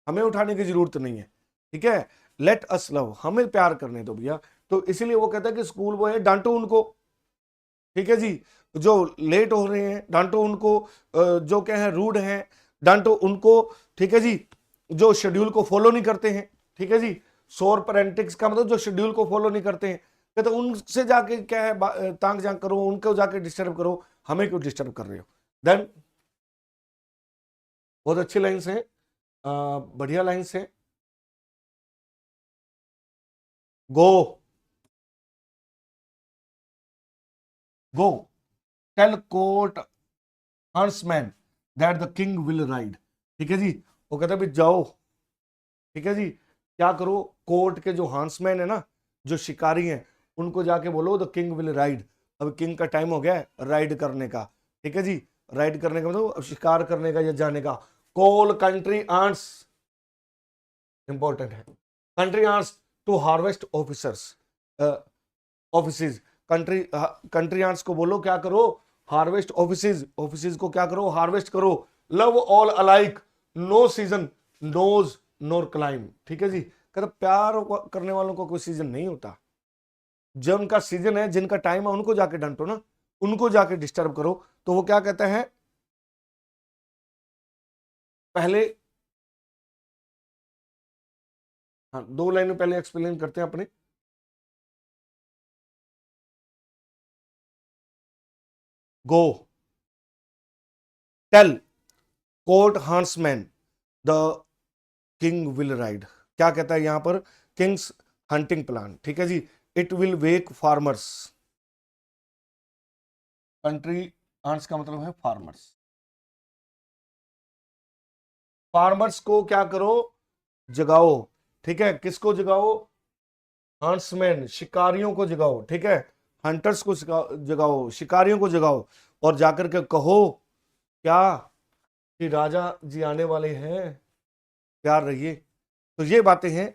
हमें उठाने की जरूरत नहीं है, ठीक है। लेट अस लव, हमें प्यार करने दो भैया। तो इसीलिए वो कहता है कि स्कूल बॉय है डांटो उनको, ठीक है जी, जो लेट हो रहे हैं डांटो उनको, जो क्या है रूड हैं डांटो उनको, ठीक है जी, जो शेड्यूल को फॉलो नहीं करते हैं, ठीक है जी, सोर पेरेंटिक्स का मतलब जो शेड्यूल को फॉलो नहीं करते हैं, कहते उनसे जाके क्या है तांग जांग करो, उनको जाके डिस्टर्ब करो, हमें क्यों डिस्टर्ब कर रहे हो। देन बहुत अच्छी लाइन्स हैं, बढ़िया लाइन्स हैं। Go, go tell court huntsmen that the king will ride, ठीक है जी, वो कहता है भी जाओ, ठीक है जी, क्या करो, कोर्ट के जो हंसमैन है ना, जो शिकारी हैं, उनको जाके बोलो द किंग विल राइड, अब किंग का टाइम हो गया है राइड करने का, ठीक है जी, राइड करने का मतलब अब शिकार करने का या जाने का। कॉल कंट्री आंट्स, इंपॉर्टेंट है, country ants to harvest officers, offices, country country ants को बोलो क्या करो, हार्वेस्ट ऑफिसेज, ऑफिसेज को क्या करो, हार्वेस्ट करो। Love all alike, no season knows nor clime, ठीक है जी, कहते प्यार करने वालों को कोई सीजन नहीं होता, जब उनका सीजन है, जिनका टाइम है उनको जाके डांटो ना, उनको जाके डिस्टर्ब करो। तो वो क्या कहते हैं, पहले, हाँ 2 लाइनें पहले एक्सप्लेन करते हैं अपने। Go tell court huntsman the king will ride, क्या कहता है यहां पर, किंग्स हंटिंग प्लान, ठीक है जी, it will wake farmers, country ants का मतलब है फार्मर्स, फार्मर्स को क्या करो, जगाओ, ठीक है, किसको जगाओ, हंट्समैन शिकारियों को जगाओ, ठीक है, हंटर्स को जगाओ, शिकारियों को जगाओ, और जाकर के कहो क्या, कि राजा जी आने वाले हैं, तैयार रहिए। तो ये बातें हैं।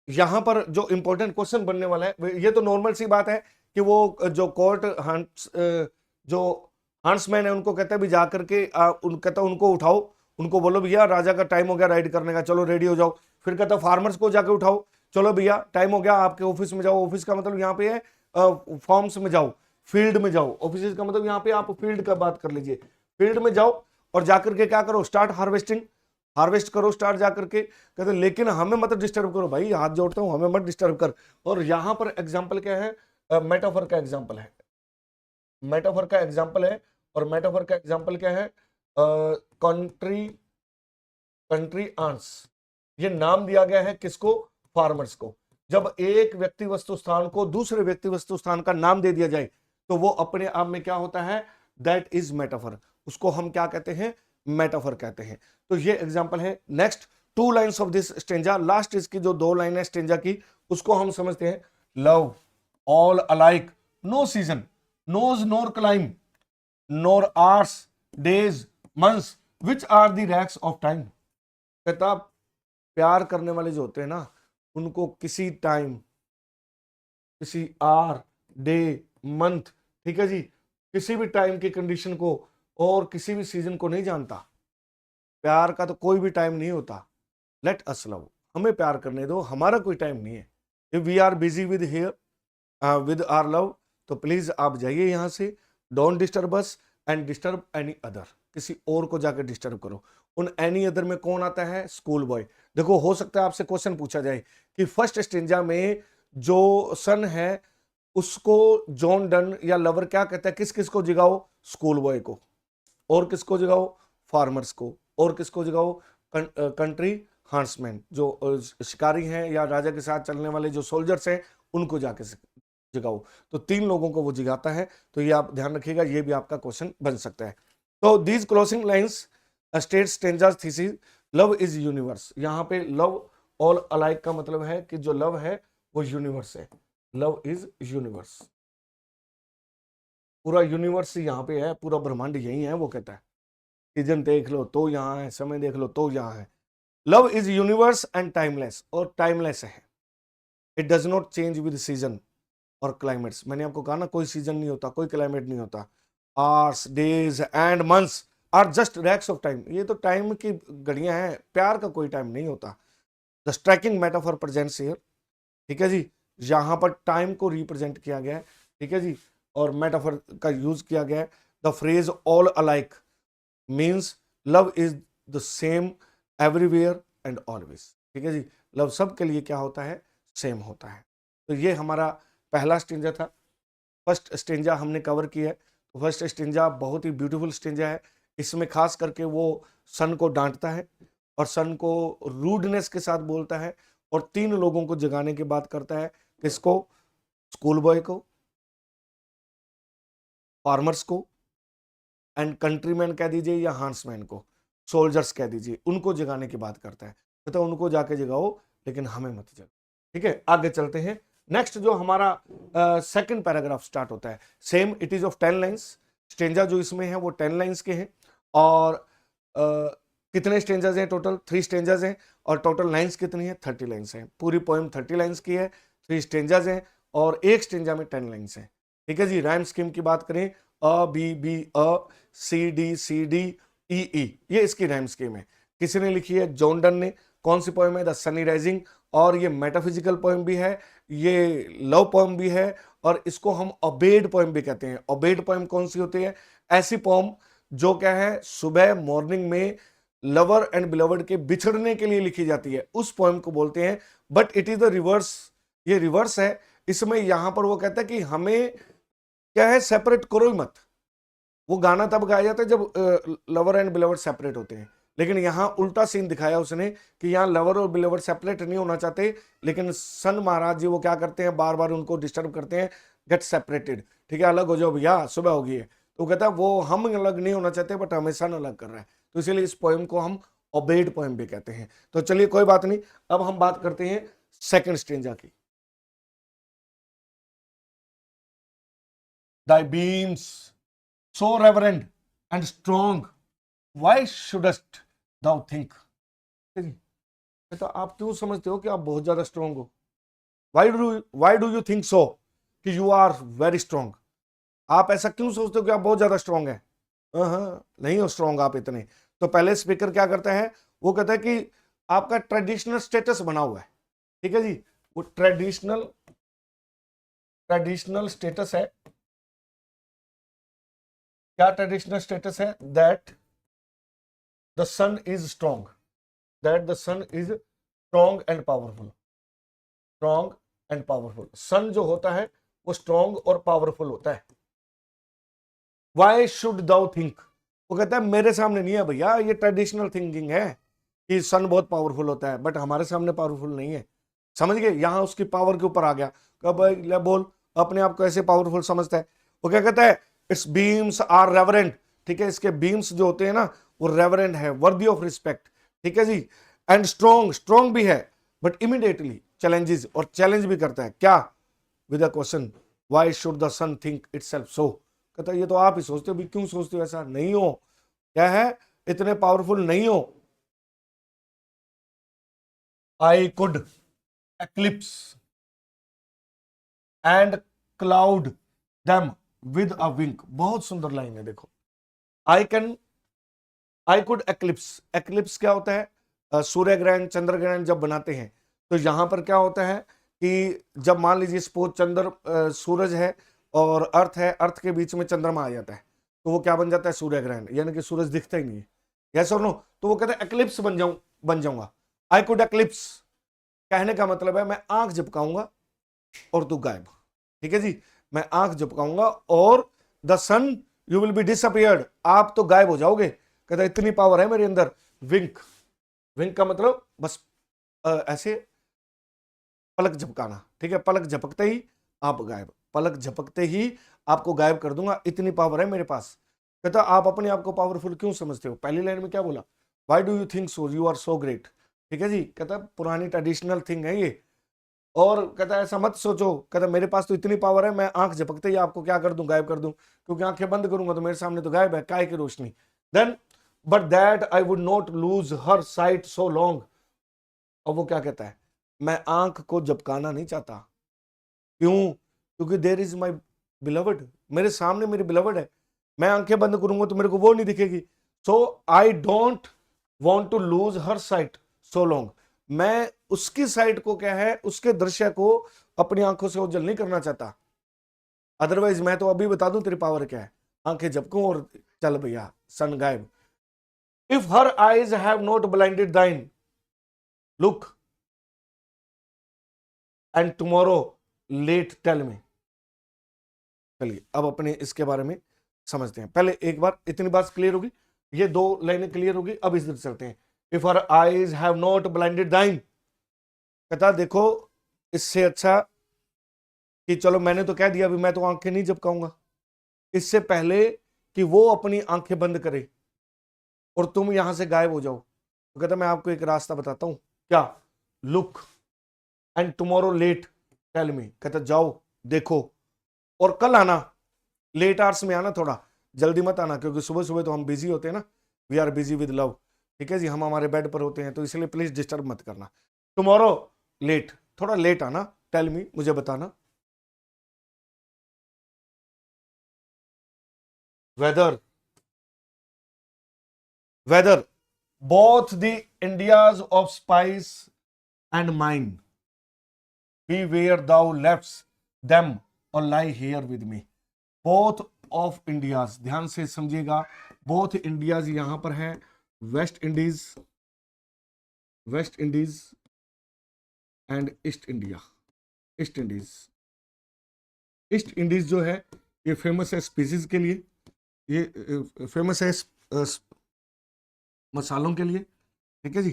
यहां पर जो इंपॉर्टेंट क्वेश्चन बनने वाला है, ये तो नॉर्मल सी बात है कि वो जो कोर्ट हंट्स, जो हंट्समैन है उनको कहता है भी जाकर के कहता है उनको उठाओ, उनको बोलो भैया राजा का टाइम हो गया राइड करने का, चलो रेडी हो जाओ। फिर कहता है फार्मर्स को जाके उठाओ, चलो भैया टाइम हो गया आपके ऑफिस में जाओ, ऑफिस का मतलब यहाँ पे है फॉर्म्स में जाओ, फील्ड में जाओ, ऑफिस का मतलब यहाँ पे आप फील्ड का बात कर लीजिए, फील्ड में जाओ और जाकर के क्या करो, स्टार्ट हार्वेस्टिंग, हार्वेस्ट करो स्टार्ट जाकर के। कहते लेकिन हमें मत डिस्टर्ब करो, भाई हाथ जोड़ता हूं हमें मत डिस्टर्ब कर। और यहां पर एग्जाम्पल क्या है, मेटाफर का एग्जाम्पल है, मेटाफर का एग्जाम्पल है, और मेटाफर का एग्जाम्पल क्या है, कंट्री, कंट्री आंट्स, ये नाम दिया गया है किसको, फार्मर्स को। जब एक व्यक्ति वस्तु स्थान को दूसरे व्यक्ति वस्तु स्थान का नाम दे दिया जाए तो वो अपने आप में क्या होता है, दैट इज मेटाफर, उसको हम क्या कहते हैं, मेटाफर कहते हैं। तो ये एग्जांपल है। Next 2 lines of this stanza, last इसकी जो 2 लाइन है स्टेंजा की, उसको हम समझते हैं। Love all alike, no season knows nor clime, nor hours days months which are the rags of time, कहता प्यार करने वाले जो होते हैं ना उनको किसी टाइम, किसी आर, डे, मंथ, ठीक है जी, किसी भी टाइम की कंडीशन को और किसी भी सीजन को नहीं जानता, प्यार का तो कोई भी टाइम नहीं होता। लेट अस लव, हमें प्यार करने दो, हमारा कोई टाइम नहीं है। If we are busy with here with our love, तो प्लीज आप जाइए यहाँ से, don't disturb us and disturb any other, किसी और को जाकर डिस्टर्ब करो। उन एनी अदर में कौन आता है? School boy. देखो हो सकता है आपसे क्वेश्चन पूछा जाए कि फर्स्ट स्टेंजा में जो सन है उसको जॉन डन या लवर क्या कहता है, किस किस को जगाओ? स्कूल बॉय को। और किसको जगाओ? फार्मर्स को। और किसको जगाओ? कंट्री हंट्समैन, जो शिकारी हैं या राजा के साथ चलने वाले जो सोल्जर्स हैं उनको जाके जगाओ। तो 3 लोगों को वो जगाता है। तो ये आप ध्यान रखिएगा, ये भी आपका क्वेश्चन बन सकता है। तो these closing lines state stanzas thesis love is universe. यहाँ पे लव ऑल अलाइक का मतलब है कि जो लव है वो यूनिवर्स है। लव इज यूनिवर्स, पूरा यूनिवर्स यहाँ पे है, पूरा ब्रह्मांड यही है। वो कहता है सीजन देख लो तो यहाँ है, समय देख लो तो यहाँ है। Love is universe and timeless, और टाइमलेस है। It does not change with season और क्लाइमेट्स। मैंने आपको कहा ना, कोई सीजन नहीं होता, कोई क्लाइमेट नहीं होता। Hours, days and months are just rags of time. ये तो टाइम की घड़ियां हैं, प्यार का कोई टाइम नहीं होता। The striking metaphor presents here, ठीक है जी, यहां पर टाइम को रिप्रेजेंट किया गया है, ठीक है जी, और मेटाफर का यूज किया गया है। The phrase all alike means love is the same everywhere and always, ठीक है जी। लव सब के लिए क्या होता है? सेम होता है। तो ये हमारा पहला स्टेंजा था। फर्स्ट स्टेंजा हमने कवर किया है। तो फर्स्ट स्टेंजा बहुत ही ब्यूटीफुल स्टेंजा है। इसमें खास करके वो सन को डांटता है और सन को रूडनेस के साथ बोलता है, और 3 लोगों को जगाने की बात करता है। किसको? स्कूल बॉय को, फार्मर्स को, एंड कंट्रीमैन कह दीजिए या हंट्समैन को, सोल्जर्स कह दीजिए, उनको जगाने की बात करता है। तो उनको जाके जगाओ, लेकिन हमें मत जगाओ, ठीक है। आगे चलते हैं। नेक्स्ट जो हमारा सेकंड पैराग्राफ स्टार्ट होता है, same it is of 10 lines. Stanza जो इसमें है वो 10 लाइंस के हैं। और कितने स्टेंजाज हैं? टोटल 3 स्टेंजाज हैं। और टोटल लाइंस कितनी है? 30 लाइंस हैं। पूरी पोएम 30 लाइंस की है, 3 स्टेंजाज हैं, और एक स्टेंजा में 10 लाइंस हैं, ठीक है जी। राइम स्कीम की बात करें, A B B A, C D E E, ये इसकी राइम स्कीम है। किसी ने लिखी है? जॉन डन ने। कौन सी पोएम है? The sunny rising. और ये मेटाफिजिकल पोएम भी है, ये लव पोएम भी है, और इसको हम ओबेड पोएम भी कहते हैं। ओबेड पोएम कौन सी होती है? ऐसी पोएम जो क्या है, सुबह मॉर्निंग में लवर एंड बिलवर्ड के बिछड़ने के लिए लिखी जाती है, उस पोएम को बोलते हैं। But it is the reverse, ये रिवर्स है। इसमें यहां पर वो कहता है कि हमें क्या है, सेपरेट करो ही मत। वो गाना तब गाया जाता है जब लवर एंड बिलवर्ड सेपरेट होते हैं, लेकिन यहां उल्टा सीन दिखाया उसने कि यहां लवर और बिलवर्ड सेपरेट नहीं होना चाहते, लेकिन सन महाराज जी वो क्या करते हैं, बार बार उनको डिस्टर्ब करते हैं, गेट सेपरेटेड, ठीक है, अलग हो जाओ भैया, सुबह होगी है। तो कहता है वो हम अलग नहीं होना चाहते, बट हमें सन अलग कर रहा है। तो इसीलिए इस पोएम को हम ओबेड पोएम भी कहते हैं। तो चलिए कोई बात नहीं, अब हम बात करते हैं सेकंड स्टेंजा की। Thy beams so reverend and strong, why shouldst thou think? तो आप क्यों समझते हो कि आप बहुत ज्यादा स्ट्रॉन्ग हो? वाई डू यू थिंक सो कि यू आर वेरी स्ट्रॉन्ग? आप ऐसा क्यों सोचते हो कि आप बहुत ज्यादा स्ट्रॉन्ग है? नहीं हो स्ट्रॉन्ग आप इतने। तो पहले स्पीकर क्या करता है, वो कहता है कि आपका ट्रेडिशनल स्टेटस बना हुआ है, ठीक है जी। वो ट्रेडिशनल स्टेटस है। क्या ट्रेडिशनल स्टेटस है? That the sun is strong, that the sun is strong and powerful. Strong and powerful, sun जो होता है वो स्ट्रॉन्ग और पावरफुल होता है। वाई शुड दाउ थिंक, वो कहता है मेरे सामने नहीं है भैया, ये ट्रेडिशनल थिंकिंग है कि सन बहुत पावरफुल होता है, बट हमारे सामने पावरफुल नहीं है। समझ गए? यहां उसकी पावर के ऊपर आ गया। कब ले बोल, अपने आप को ऐसे पावरफुल समझता है। वो क्या कहता है? इट्स बीम्स आर रेवरेंट, ठीक है, इसके बीम्स जो होते हैं ना वो रेवरेंट है, वर्दी ऑफ रिस्पेक्ट, ठीक है जी। एंड स्ट्रॉन्ग, स्ट्रॉन्ग भी है, बट इमीडिएटली चैलेंजेस, और चैलेंज भी करता है क्या? With a question, why should the sun think itself so. कहता है ये तो आप ही सोचते हो भी, क्यों सोचते हो ऐसा? नहीं हो, क्या है, इतने पावरफुल नहीं हो। I could eclipse and cloud them with a wink. बहुत सुंदर लाइन है, देखो। आई कुड एक्लिप्स, एक्लिप्स क्या होता है? सूर्य ग्रहण, चंद्र ग्रहण जब बनाते हैं, तो यहां पर क्या होता है कि जब मान लीजिए सपोज सूरज है और अर्थ है, अर्थ के बीच में चंद्रमा आ जाता है, तो वो क्या बन जाता है, सूर्य ग्रहण, यानी कि सूरज दिखता ही नहीं है। यस और नो? तो वो कहता है एक्लिप्स बन जाऊंगा। आई कुड एक्लिप्स, कहने का मतलब है मैं आंख झपकाऊंगा और तू गायब। ठीक है जी, मैं आंख झपकाऊंगा और the sun you will be disappeared, आप तो गायब हो जाओगे। कहता है इतनी पावर है मेरे अंदर। विंक, विंक का मतलब बस ऐसे पलक झपकाना। ठीक है, पलक झपकते ही आप गायब, पलक झपकते ही आपको गायब कर दूंगा, इतनी पावर है मेरे पास। कहता आप अपने आप को पावरफुल क्यों समझते हो? पहली लाइन में क्या बोला, why do you think so, you are so great. ठीक है जी, कहता पुरानी ट्रेडिशनल थिंग है ये, और कहता ऐसा मत सोचो, कहता मेरे पास तो इतनी पावर है, मैं आंख झपकते ही आपको क्या कर दूं, गायब कर दूं, क्योंकि आंखें बंद करूंगा तो मेरे सामने तो गायब है, काय की रोशनी। Then but that I would not lose her sight so long. और वो क्या कहता है, मैं आंख को झपकाना नहीं चाहता। क्यों? क्योंकि देर इज माई बिलवड, मेरे सामने मेरी बिलवड है, मैं आंखें बंद करूंगा तो मेरे को वो नहीं दिखेगी। So I don't want to lose her sight so long, मैं उसकी साइट को क्या है, उसके दृश्य को अपनी आंखों से ओझल नहीं करना चाहता। अदरवाइज मैं तो अभी बता दूं तेरी पावर क्या है, आंखें झपकूं और चल भैया सन गायब। If her eyes have not blinded thine look and tomorrow late tell me. चलिए अब अपने इसके बारे में समझते हैं। पहले एक बार इतनी बात क्लियर होगी, ये दो लाइनें क्लियर होगी, अब इधर चलते हैं। If our eyes have not blinded thine, कहता देखो इससे अच्छा कि चलो मैंने तो कह दिया, अभी मैं तो आंखें नहीं झपकाऊंगा, इससे पहले कि वो अपनी आंखें बंद करे और तुम यहां से गायब हो जाओ, तो कहता मैं आपको एक रास्ता बताता हूं। क्या? Look and tomorrow late tell me, कहता जाओ देखो और कल आना, लेट आवर्स में आना, थोड़ा जल्दी मत आना, क्योंकि सुबह सुबह तो हम बिजी होते हैं ना, we are busy with love. ठीक है जी, हम हमारे बेड पर होते हैं, तो इसलिए प्लीज डिस्टर्ब मत करना। टुमारो लेट, थोड़ा लेट आना, टेल मी, मुझे बताना। Whether, whether both the Indias of spice and mine be where thou left them or lie here with me. Both of Indias, ध्यान से समझिएगा, बोथ इंडियाज यहां पर है, West Indies, West Indies and East India, East Indies. East Indies जो है ये famous है स्पीसीज के लिए, ये फेमस है मसालों के लिए। ठीक है जी,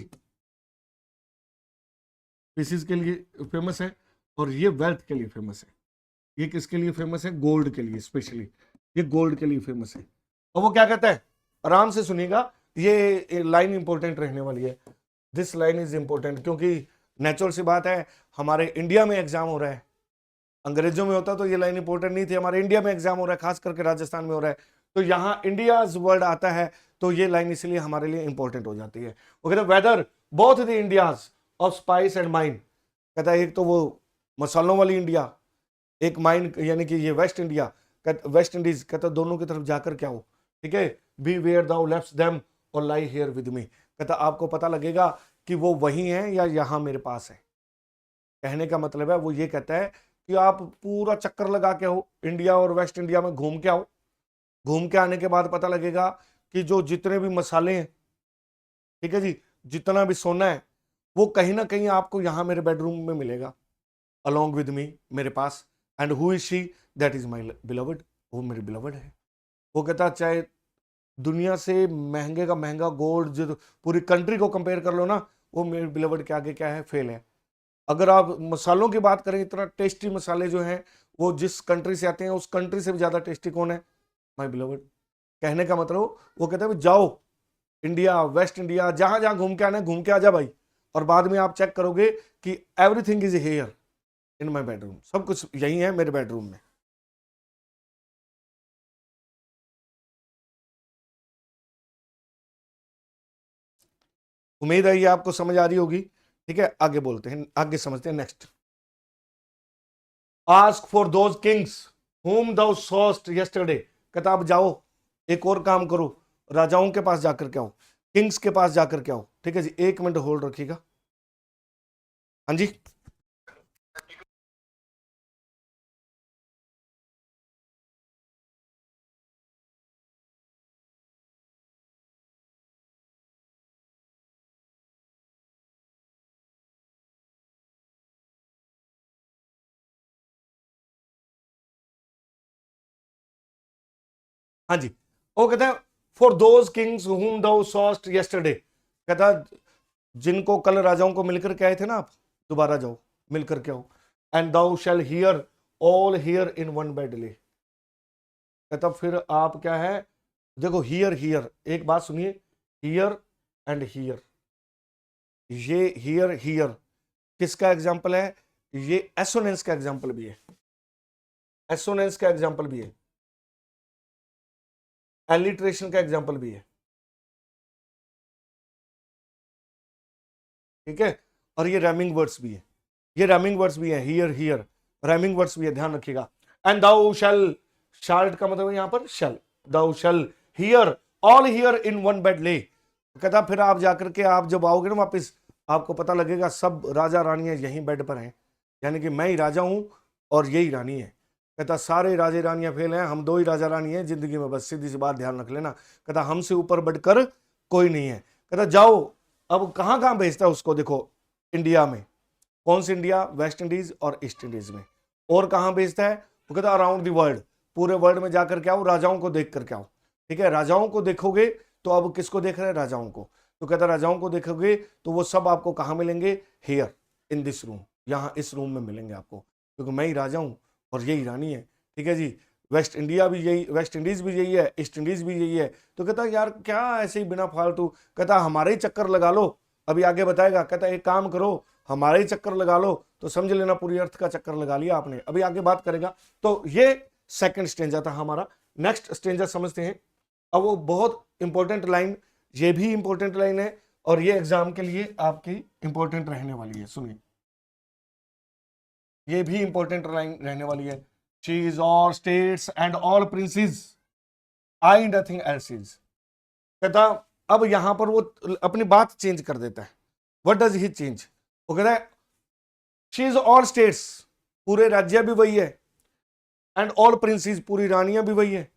स्पीसीज के लिए फेमस है, और ये वेल्थ के लिए फेमस है। ये किसके लिए फेमस है? गोल्ड के लिए, स्पेशली ये गोल्ड के लिए फेमस है। और वो क्या कहता है, आराम से सुनिएगा, ये लाइन इंपॉर्टेंट रहने वाली है, दिस लाइन इज इंपॉर्टेंट, क्योंकि नेचुरल सी बात है, हमारे इंडिया में एग्जाम हो रहा है, अंग्रेजों में होता तो ये लाइन इंपॉर्टेंट नहीं थी, हमारे इंडिया में एग्जाम हो रहा है, खास करके राजस्थान में हो रहा है, तो यहाँ इंडियाज वर्ड आता है, तो ये लाइन इसलिए हमारे लिए इंपॉर्टेंट हो जाती है। वो कहता है whether both the Indias of spice and mine, कहता है एक तो वो मसालों वाली इंडिया, एक माइन यानी कि ये वेस्ट इंडिया, वेस्ट इंडीज, कहता दोनों की तरफ जाकर क्या हो। ठीक है, be where thou left them or lie here with मी, कहता आपको पता लगेगा कि वो वही है या यहां मेरे पास है। कहने का मतलब है वो ये कहता है कि आप पूरा चक्कर लगा के आओ, इंडिया और वेस्ट इंडिया में घूम के आओ, घूम के आने के बाद पता लगेगा कि जो जितने भी मसाले हैं, ठीक है जी, जितना भी सोना है, वो कहीं ना कहीं आपको यहां मेरे बेडरूम में मिलेगा, अलोंग विद मी, मेरे पास। And who is she, that is my beloved, वो मेरी बिलवड है। वो कहता चाहे दुनिया से महंगे का महंगा गोल्ड जो पूरी कंट्री को कंपेयर कर लो ना, वो मेरे बिलवड के आगे क्या है, फेल है। अगर आप मसालों की बात करें, इतना टेस्टी मसाले जो हैं वो जिस कंट्री से आते हैं, उस कंट्री से भी ज्यादा टेस्टी कौन है, माय बिलोवेड। कहने का मतलब वो कहते हैं जाओ इंडिया, वेस्ट इंडिया, जहां जहां घूम के आना है घूम के आ जा भाई, और बाद में आप चेक करोगे कि everything is here in my bedroom, सब कुछ यही है मेरे बेडरूम में। उम्मीद है ये आपको समझ आ रही होगी। ठीक है, आगे बोलते हैं, आगे समझते हैं next. Ask for those Kings whom thou sawest yesterday, कहता आप जाओ एक और काम करो, राजाओं के पास जाकर के आओ, किंग्स के पास जाकर के आओ। ठीक है जी, एक मिनट होल्ड रखिएगा। हाँ जी। हाँ जी, वो कहता है फॉर दोज किंग्स हुम दाउ सॉस्ट यस्टरडे, कहता जिनको कल राजाओं को मिलकर के आए थे ना आप, दोबारा जाओ मिलकर के आओ। And thou shall hear all here in one bed lay, कहता फिर आप क्या है, देखो हियर हियर, एक बात सुनिए, हियर एंड हियर, ये हियर हियर किसका एग्जाम्पल है, ये एसोनेंस का एग्जाम्पल भी है, एसोनेंस का एग्जाम्पल भी है, एलिट्रेशन का एग्जाम्पल भी है, ठीक है। और ये रैमिंग वर्ड्स भी है, ये रैमिंग वर्ड्स भी है, हियर हियर रैमिंग वर्ड्स भी है, ध्यान रखिएगा। एंड दाउ शैल, शाल्ट का मतलब है यहां पर shall, thou shall hear all here in one bed lay, कहता फिर आप जाकर के आप जब आओगे ना वापस, आपको पता लगेगा सब राजा रानियां यहीं बेड पर हैं, यानी कि मैं ही राजा हूं और यही रानी है। कहता सारे राजे रानियां फेल हैं, हम दो ही राजा रानी हैं जिंदगी में, बस सीधी सी बात ध्यान रख लेना। कहता हमसे ऊपर बढ़कर कोई नहीं है। कहता जाओ, अब कहां कहां भेजता है उसको, देखो इंडिया में, कौन सी इंडिया, वेस्ट इंडीज और ईस्ट इंडीज में, और कहां भेजता है, वो कहता अराउंड दी वर्ल्ड, पूरे वर्ल्ड में जाकर के आओ, राजाओं को देख करके आओ, ठीक है। राजाओं को देखोगे तो अब किसको देख रहे हैं, राजाओं को, तो कहता राजाओं को देखोगे तो वो सब आपको कहां मिलेंगे, हियर इन दिस रूम, यहां इस रूम में मिलेंगे आपको, क्योंकि मैं ही राजा हूं और यही रानी है, ठीक है जी। वेस्ट इंडिया भी यही, वेस्ट इंडीज भी यही है, ईस्ट इंडीज भी यही है। तो कहता यार क्या ऐसे ही बिना फालतू, कहता हमारे ही चक्कर लगा लो, अभी आगे बताएगा, कहता एक काम करो हमारे ही चक्कर लगा लो, तो समझ लेना पूरी अर्थ का चक्कर लगा लिया आपने, अभी आगे बात करेगा। तो ये सेकंड स्टेंजा था हमारा। नेक्स्ट स्टेंजा समझते हैं। अब वो बहुत इंपॉर्टेंट लाइन, ये भी इंपॉर्टेंट लाइन है और ये एग्जाम के लिए आपकी इंपॉर्टेंट रहने वाली है, सुनिए, ये भी इंपॉर्टेंट लाइन रहने वाली है। She is all states and all princess, I nothing else is, कहता अब यहां पर वो अपनी बात चेंज कर देता है। व्हाट डज ही चेंज, वो कहता है शी इज ऑल स्टेट्स, पूरे राज्य भी वही है, एंड ऑल प्रिंसेस, पूरी रानियां भी वही है,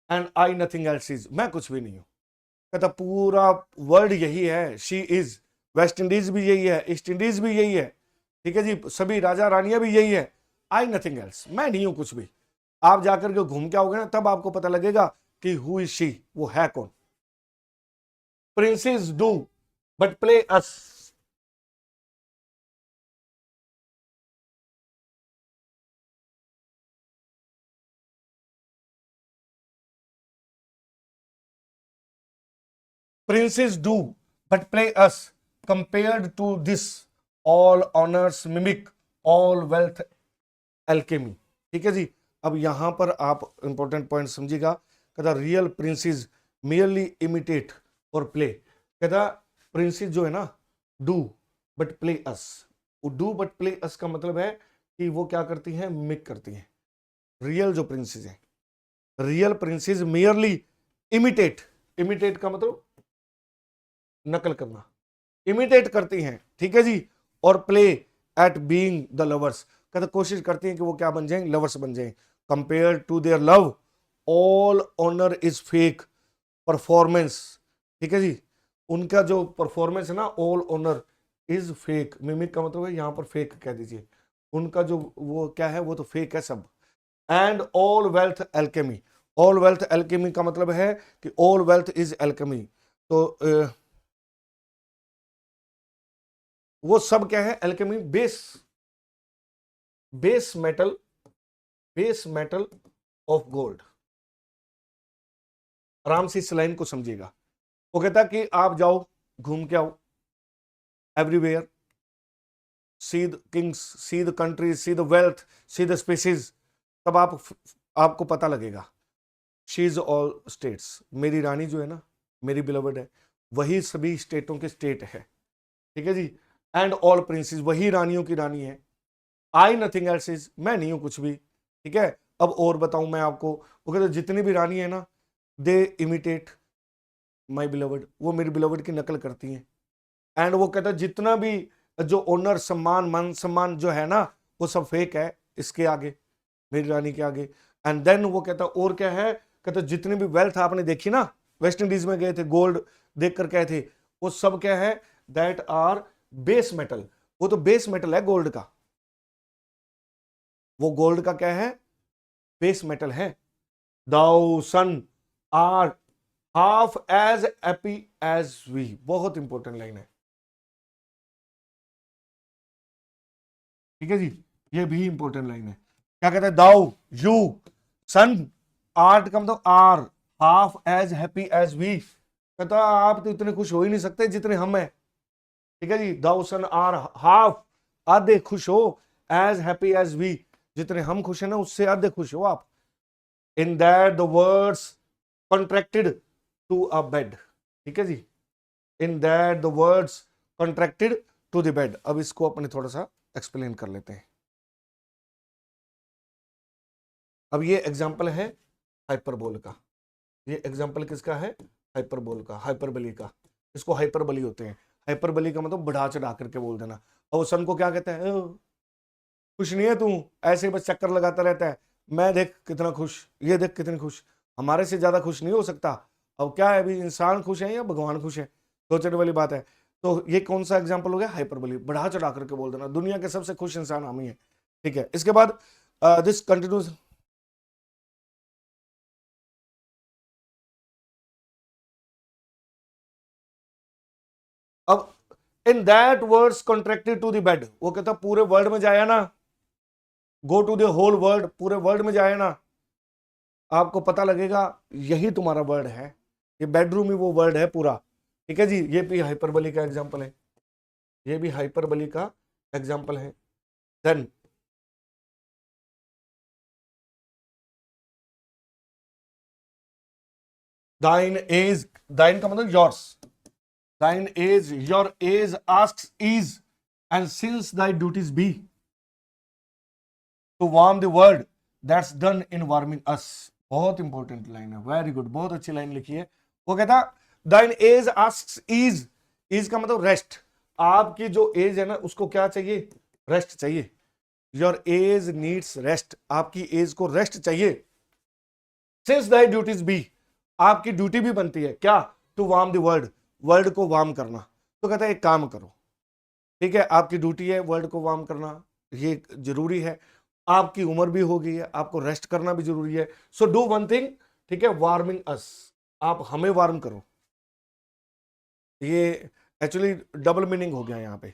and I nothing else is, मैं कुछ भी नहीं हूं। कहता पूरा वर्ल्ड यही है, शी इज, वेस्ट इंडीज भी यही है, ईस्ट इंडीज भी यही है, ठीक है जी, सभी राजा रानियां भी यही है, आई नथिंग एल्स, मैं नहीं हूं कुछ भी। आप जाकर के घूम के आओगे ना तब आपको पता लगेगा कि हु इज शी, वो है कौन। Princess do but play us, princes do but play us, compared to this all honors mimic, all wealth alchemy, ठीक है जी। अब यहां पर आप इंपॉर्टेंट पॉइंट समझिएगा। कहता रियल प्रिंसेस मियरली इमिटेट और प्ले, कहता प्रिंसेस जो है ना डू बट प्ले अस, वो डू बट प्ले अस का मतलब है कि वो क्या करती हैं, मिमिक करती हैं। रियल जो प्रिंसेस है, real princess merely imitate, imitate का मतलब नकल करना, इमिटेट करती हैं, ठीक है जी, और play at being the lovers, कहते कोशिश करती हैं कि वो क्या बन जाएं, लवर्स बन जाएं। Compare to their love all honour is fake performance, ठीक है जी, उनका जो परफॉर्मेंस है ना, all honour is fake, mimic का मतलब है यहां पर फेक कह दीजिए, उनका जो वो क्या है वो तो फेक है सब। And all wealth alchemy, all wealth alchemy का मतलब है कि ऑल वेल्थ इज एल्केमी, तो वो सब क्या है, alchemy, base, base metal, base metal of gold. आराम से इस लाइन को समझिएगा। वो कहता कि आप जाओ घूम के आओ everywhere, see the Kings, see the countries, see the wealth, see the species, तब आपको पता लगेगा। शी इज ऑल स्टेट्स, मेरी रानी जो है ना, मेरी बिलवड है, वही सभी स्टेटों के स्टेट है, ठीक है जी। एंड ऑल प्रिंसेस, वही रानियों की रानी है। आई नथिंग एल्स इज, मैं नहीं हूं कुछ भी, ठीक है। अब और बताऊं मैं आपको, वो कहते जितनी भी रानी है ना, दे इमिटेट माई बिलवड, वो मेरी बिलवड की नकल करती हैं। एंड वो कहता जितना भी जो ऑनर, सम्मान, मान सम्मान जो है ना, वो सब फेक है इसके आगे, मेरी रानी के आगे। एंड देन वो कहता और क्या है, कहता जितनी भी वेल्थ आपने देखी ना, वेस्ट इंडीज में गए थे, गोल्ड देख कर गए थे, वो सब क्या है, दैट आर बेस मेटल, वो तो बेस मेटल है गोल्ड का, वो गोल्ड का क्या है, बेस मेटल है। Thou sun are half as happy as we. बहुत इंपॉर्टेंट लाइन है, ठीक है जी, ये भी इंपॉर्टेंट लाइन है। क्या कहते हैं, दाउ यू सन आर्ट का मतलब are half as happy as we. कहता आप तो इतने खुश हो ही नहीं सकते जितने हम हैं, ठीक है जी। दाउ सन आर हाफ आधे खुश हो, एज हैप्पी एज वी जितने हम खुश हैं ना उससे आधे खुश हो आप। In that the words contracted to a bed, ठीक है जी। In that the words contracted to the bed. अब इसको अपने थोड़ा सा एक्सप्लेन कर लेते हैं। अब ये एग्जाम्पल है हाइपरबोल का। ये एग्जाम्पल किसका है, हाइपरबोल का, हाइपरबली का। इसको हाइपरबली होते हैं। हाइपरबली का मतलब बढ़ा चढ़ा करके बोल देना। और सन को क्या कहते हैं, खुश नहीं है तू, ऐसे ही बस चक्कर लगाता रहता है, मैं देख कितना खुश, ये देख कितनी खुश, हमारे से ज्यादा खुश नहीं हो सकता। अब क्या है, अभी इंसान खुश है या भगवान खुश है, सोचने वाली बात है। तो ये कौन सा एग्जाम्पल हो गया, हाइपरबली, बढ़ा चढ़ा करके बोल देना, दुनिया के सबसे खुश इंसान हम ही है, ठीक है। इसके बाद दिस कंटिन्यूज। अब in that words contracted to the bed, वो कहता पूरे वर्ल्ड में जाया ना, go to the whole world, पूरे वर्ल्ड में जाए ना, आपको पता लगेगा यही तुम्हारा वर्ड है, ये बेडरूम ही वो वर्ड है पूरा, ठीक है जी। ये भी हाइपरबली का एग्जांपल है, ये भी हाइपरबली का एग्जांपल है। देन दाइन एज, दाइन का मतलब yours, thine age your age asks ease and since thy duties be to warm the world that's done in warming us. बहुत इंपॉर्टेंट लाइन है, वेरी गुड, बहुत अच्छी लाइन लिखी है। वो कहता दाइन एज आस्क्स इज, इज का मतलब रेस्ट, आपकी जो एज है ना उसको क्या चाहिए, रेस्ट चाहिए। योर एज नीड्स रेस्ट, आपकी एज को रेस्ट चाहिए। सिंस दाई ड्यूटीज बी, आपकी ड्यूटी भी बनती है क्या, to warm the world, world को वार्म करना। तो कहता है एक काम करो, ठीक है, आपकी ड्यूटी है वर्ल्ड को वार्म करना, ये जरूरी है, आपकी उम्र भी हो गई है, आपको रेस्ट करना भी जरूरी है। सो डू वन थिंग, ठीक है, वार्मिंग अस, आप हमें वार्म करो। ये एक्चुअली डबल मीनिंग हो गया यहाँ पे,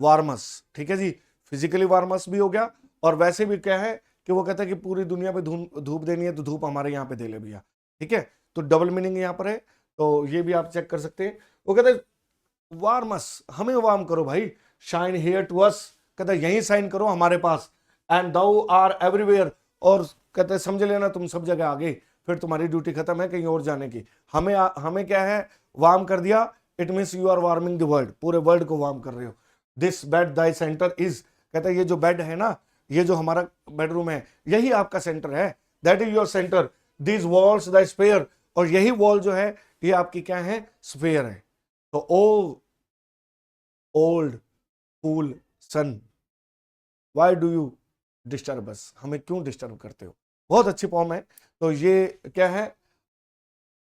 वार्मस, ठीक है जी, फिजिकली वार्मस भी हो गया, और वैसे भी क्या है कि वो कहता है कि पूरी दुनिया पे धूप देनी है तो धूप हमारे यहाँ पे दे ले भैया, ठीक है। तो डबल मीनिंग यहाँ पर है, तो ये भी आप चेक कर सकते हैं। वो कहते हैं वार्मस, हमें वार्म करो भाई, शाइन हियर टू अस, कहता है यहीं साइन करो हमारे पास, एंड दाउ आर एवरीवेयर, और कहते हैं समझ लेना तुम सब जगह आ गए, फिर तुम्हारी ड्यूटी खत्म है कहीं और जाने की। हमें क्या है, वार्म कर दिया, it means you are warming the world, पूरे वर्ल्ड को वार्म कर रहे हो। This bed thy centre is, कहता है ये जो बेड है ना, ये जो हमारा बेडरूम है यही आपका सेंटर है, that is your centre, this walls the sphere, और यही वॉल जो है ये आपकी क्या है, स्फीयर है। तो O old fool sun, why do you disturb us, हमें क्यों डिस्टर्ब करते हो। बहुत अच्छी पोएम है। तो ये क्या है,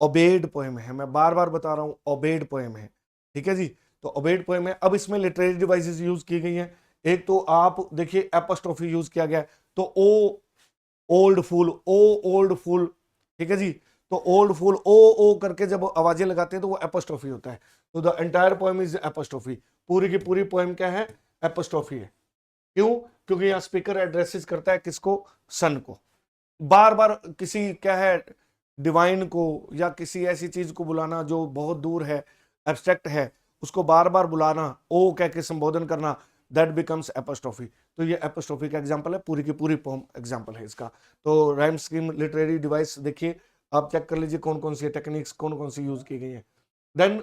ओबेड पोएम है, मैं बार बार बता रहा हूं, ओबेड पोएम है, ठीक है जी। तो ओबेड पोएम है। अब इसमें लिटरेरी डिवाइसेस यूज की गई हैं। एक तो आप देखिए एपोस्ट्रोफी यूज किया गया है, तो ओ ओल्ड फूल, ओ ओल्ड फूल, ठीक है जी। तो ओल्ड फूल ओ करके जब आवाजें लगाते हैं तो वो एपोस्ट्रोफी होता है। तो the entire poem is apostrophe, पूरी की पूरी पोएम क्या है, एपोस्ट्रोफी है। क्यों, क्योंकि यहाँ स्पीकर एड्रेसेस करता है किसको, सन को। बार बार किसी क्या है, डिवाइन को या किसी ऐसी चीज को बुलाना जो बहुत दूर है, एब्स्ट्रैक्ट है, उसको बार बार बुलाना, ओ कह के संबोधन करना, दैट बिकम्स एपोस्ट्रोफी। तो ये एपोस्ट्रोफी का एग्जांपल है, पूरी की पूरी पोम एग्जांपल है इसका। तो राइम स्कीम लिटरेरी डिवाइस देखिए, आप चेक कर लीजिए कौन कौन सी टेक्निक्स कौन कौन सी यूज की गई है। देन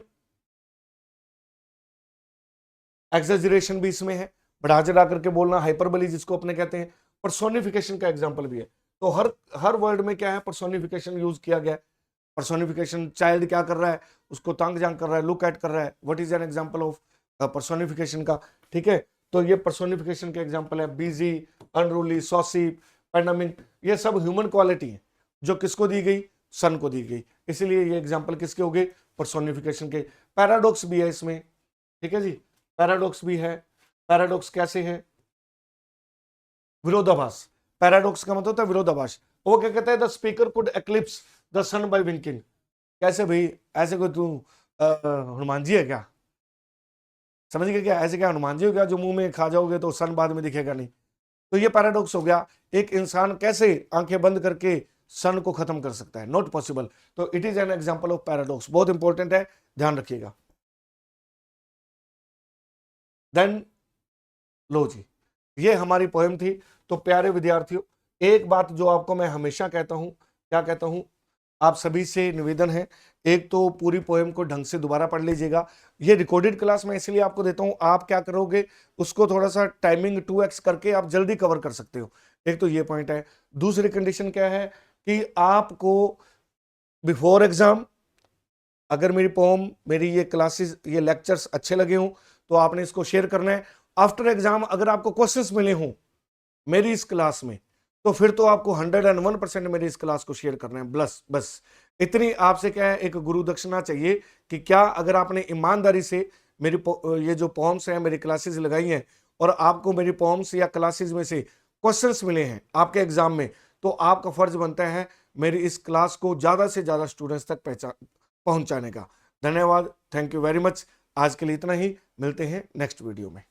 एक्सेजरेशन भी इसमें है, बढ़ा चढ़ा करके बोलना, हाइपरबली जिसको अपने कहते हैं। पर्सोनिफिकेशन का एग्जांपल भी है। तो हर हर वर्ड में क्या है, पर्सोनिफिकेशन यूज किया गया है। पर्सोनिफिकेशन, चाइल्ड क्या कर रहा है, उसको तंग जांग कर रहा है, लुक एट कर रहा है, what is an example of personification का, ठीक है। तो ये पर्सोनिफिकेशन के एग्जांपल है, बिजी, अनरूली, सॉसी, पैंडमिक, ये सब ह्यूमन क्वालिटी है जो किसको दी गई, सन को दी गई। इसीलिए ये एग्जांपल किसके हो गए, पर्सोनिफिकेशन के। पैराडॉक्स भी है इसमें, ठीक है जी, पैराडॉक्स भी है। पैराडॉक्स कैसे है, विरोधाभास, पैराडॉक्स का मतलब होता है विरोधाभास। वो क्या कहता है, the speaker could eclipse the sun by winking. कैसे भाई, ऐसे कोई तू हनुमान जी है क्या? समझ गए क्या? ऐसे क्या हनुमान जी हो क्या जो मुंह में खा जाओगे तो सन बाद में दिखेगा नहीं? तो ये पैराडॉक्स हो गया। एक इंसान कैसे आंखें बंद करके सन को खत्म कर सकता है? Not possible. तो it is an example of paradox, बहुत इंपॉर्टेंट है, ध्यान रखिएगा। देन लो जी, ये हमारी पोएम थी। तो प्यारे विद्यार्थियों, एक बात जो आपको मैं हमेशा कहता हूं, क्या कहता हूं, आप सभी से निवेदन है, एक तो पूरी पोएम को ढंग से दोबारा पढ़ लीजिएगा। ये रिकॉर्डेड क्लास में इसलिए आपको देता हूं, आप क्या करोगे, उसको थोड़ा सा टाइमिंग 2x करके आप जल्दी कवर कर सकते हो। एक तो ये पॉइंट है। दूसरी कंडीशन क्या है कि आपको बिफोर एग्जाम अगर मेरी पोम, मेरी ये क्लासेस, ये लेक्चर्स अच्छे लगे हों तो आपने इसको शेयर करना है। आफ्टर एग्जाम अगर आपको क्वेश्चंस मिले हों मेरी इस क्लास में, तो फिर तो आपको 101% मेरी इस क्लास को शेयर करना है। बस इतनी आपसे क्या है, एक गुरु दक्षिणा चाहिए कि क्या अगर आपने ईमानदारी से मेरी ये जो पोम्स हैं, मेरी क्लासेस लगाई हैं और आपको मेरी पोम्स या क्लासेस में से क्वेश्चंस मिले हैं आपके एग्जाम में, तो आपका फर्ज बनता है मेरी इस क्लास को ज्यादा से ज्यादा स्टूडेंट्स तक पहुंचाने का। धन्यवाद, थैंक यू वेरी मच। आज के लिए इतना ही, मिलते हैं नेक्स्ट वीडियो में।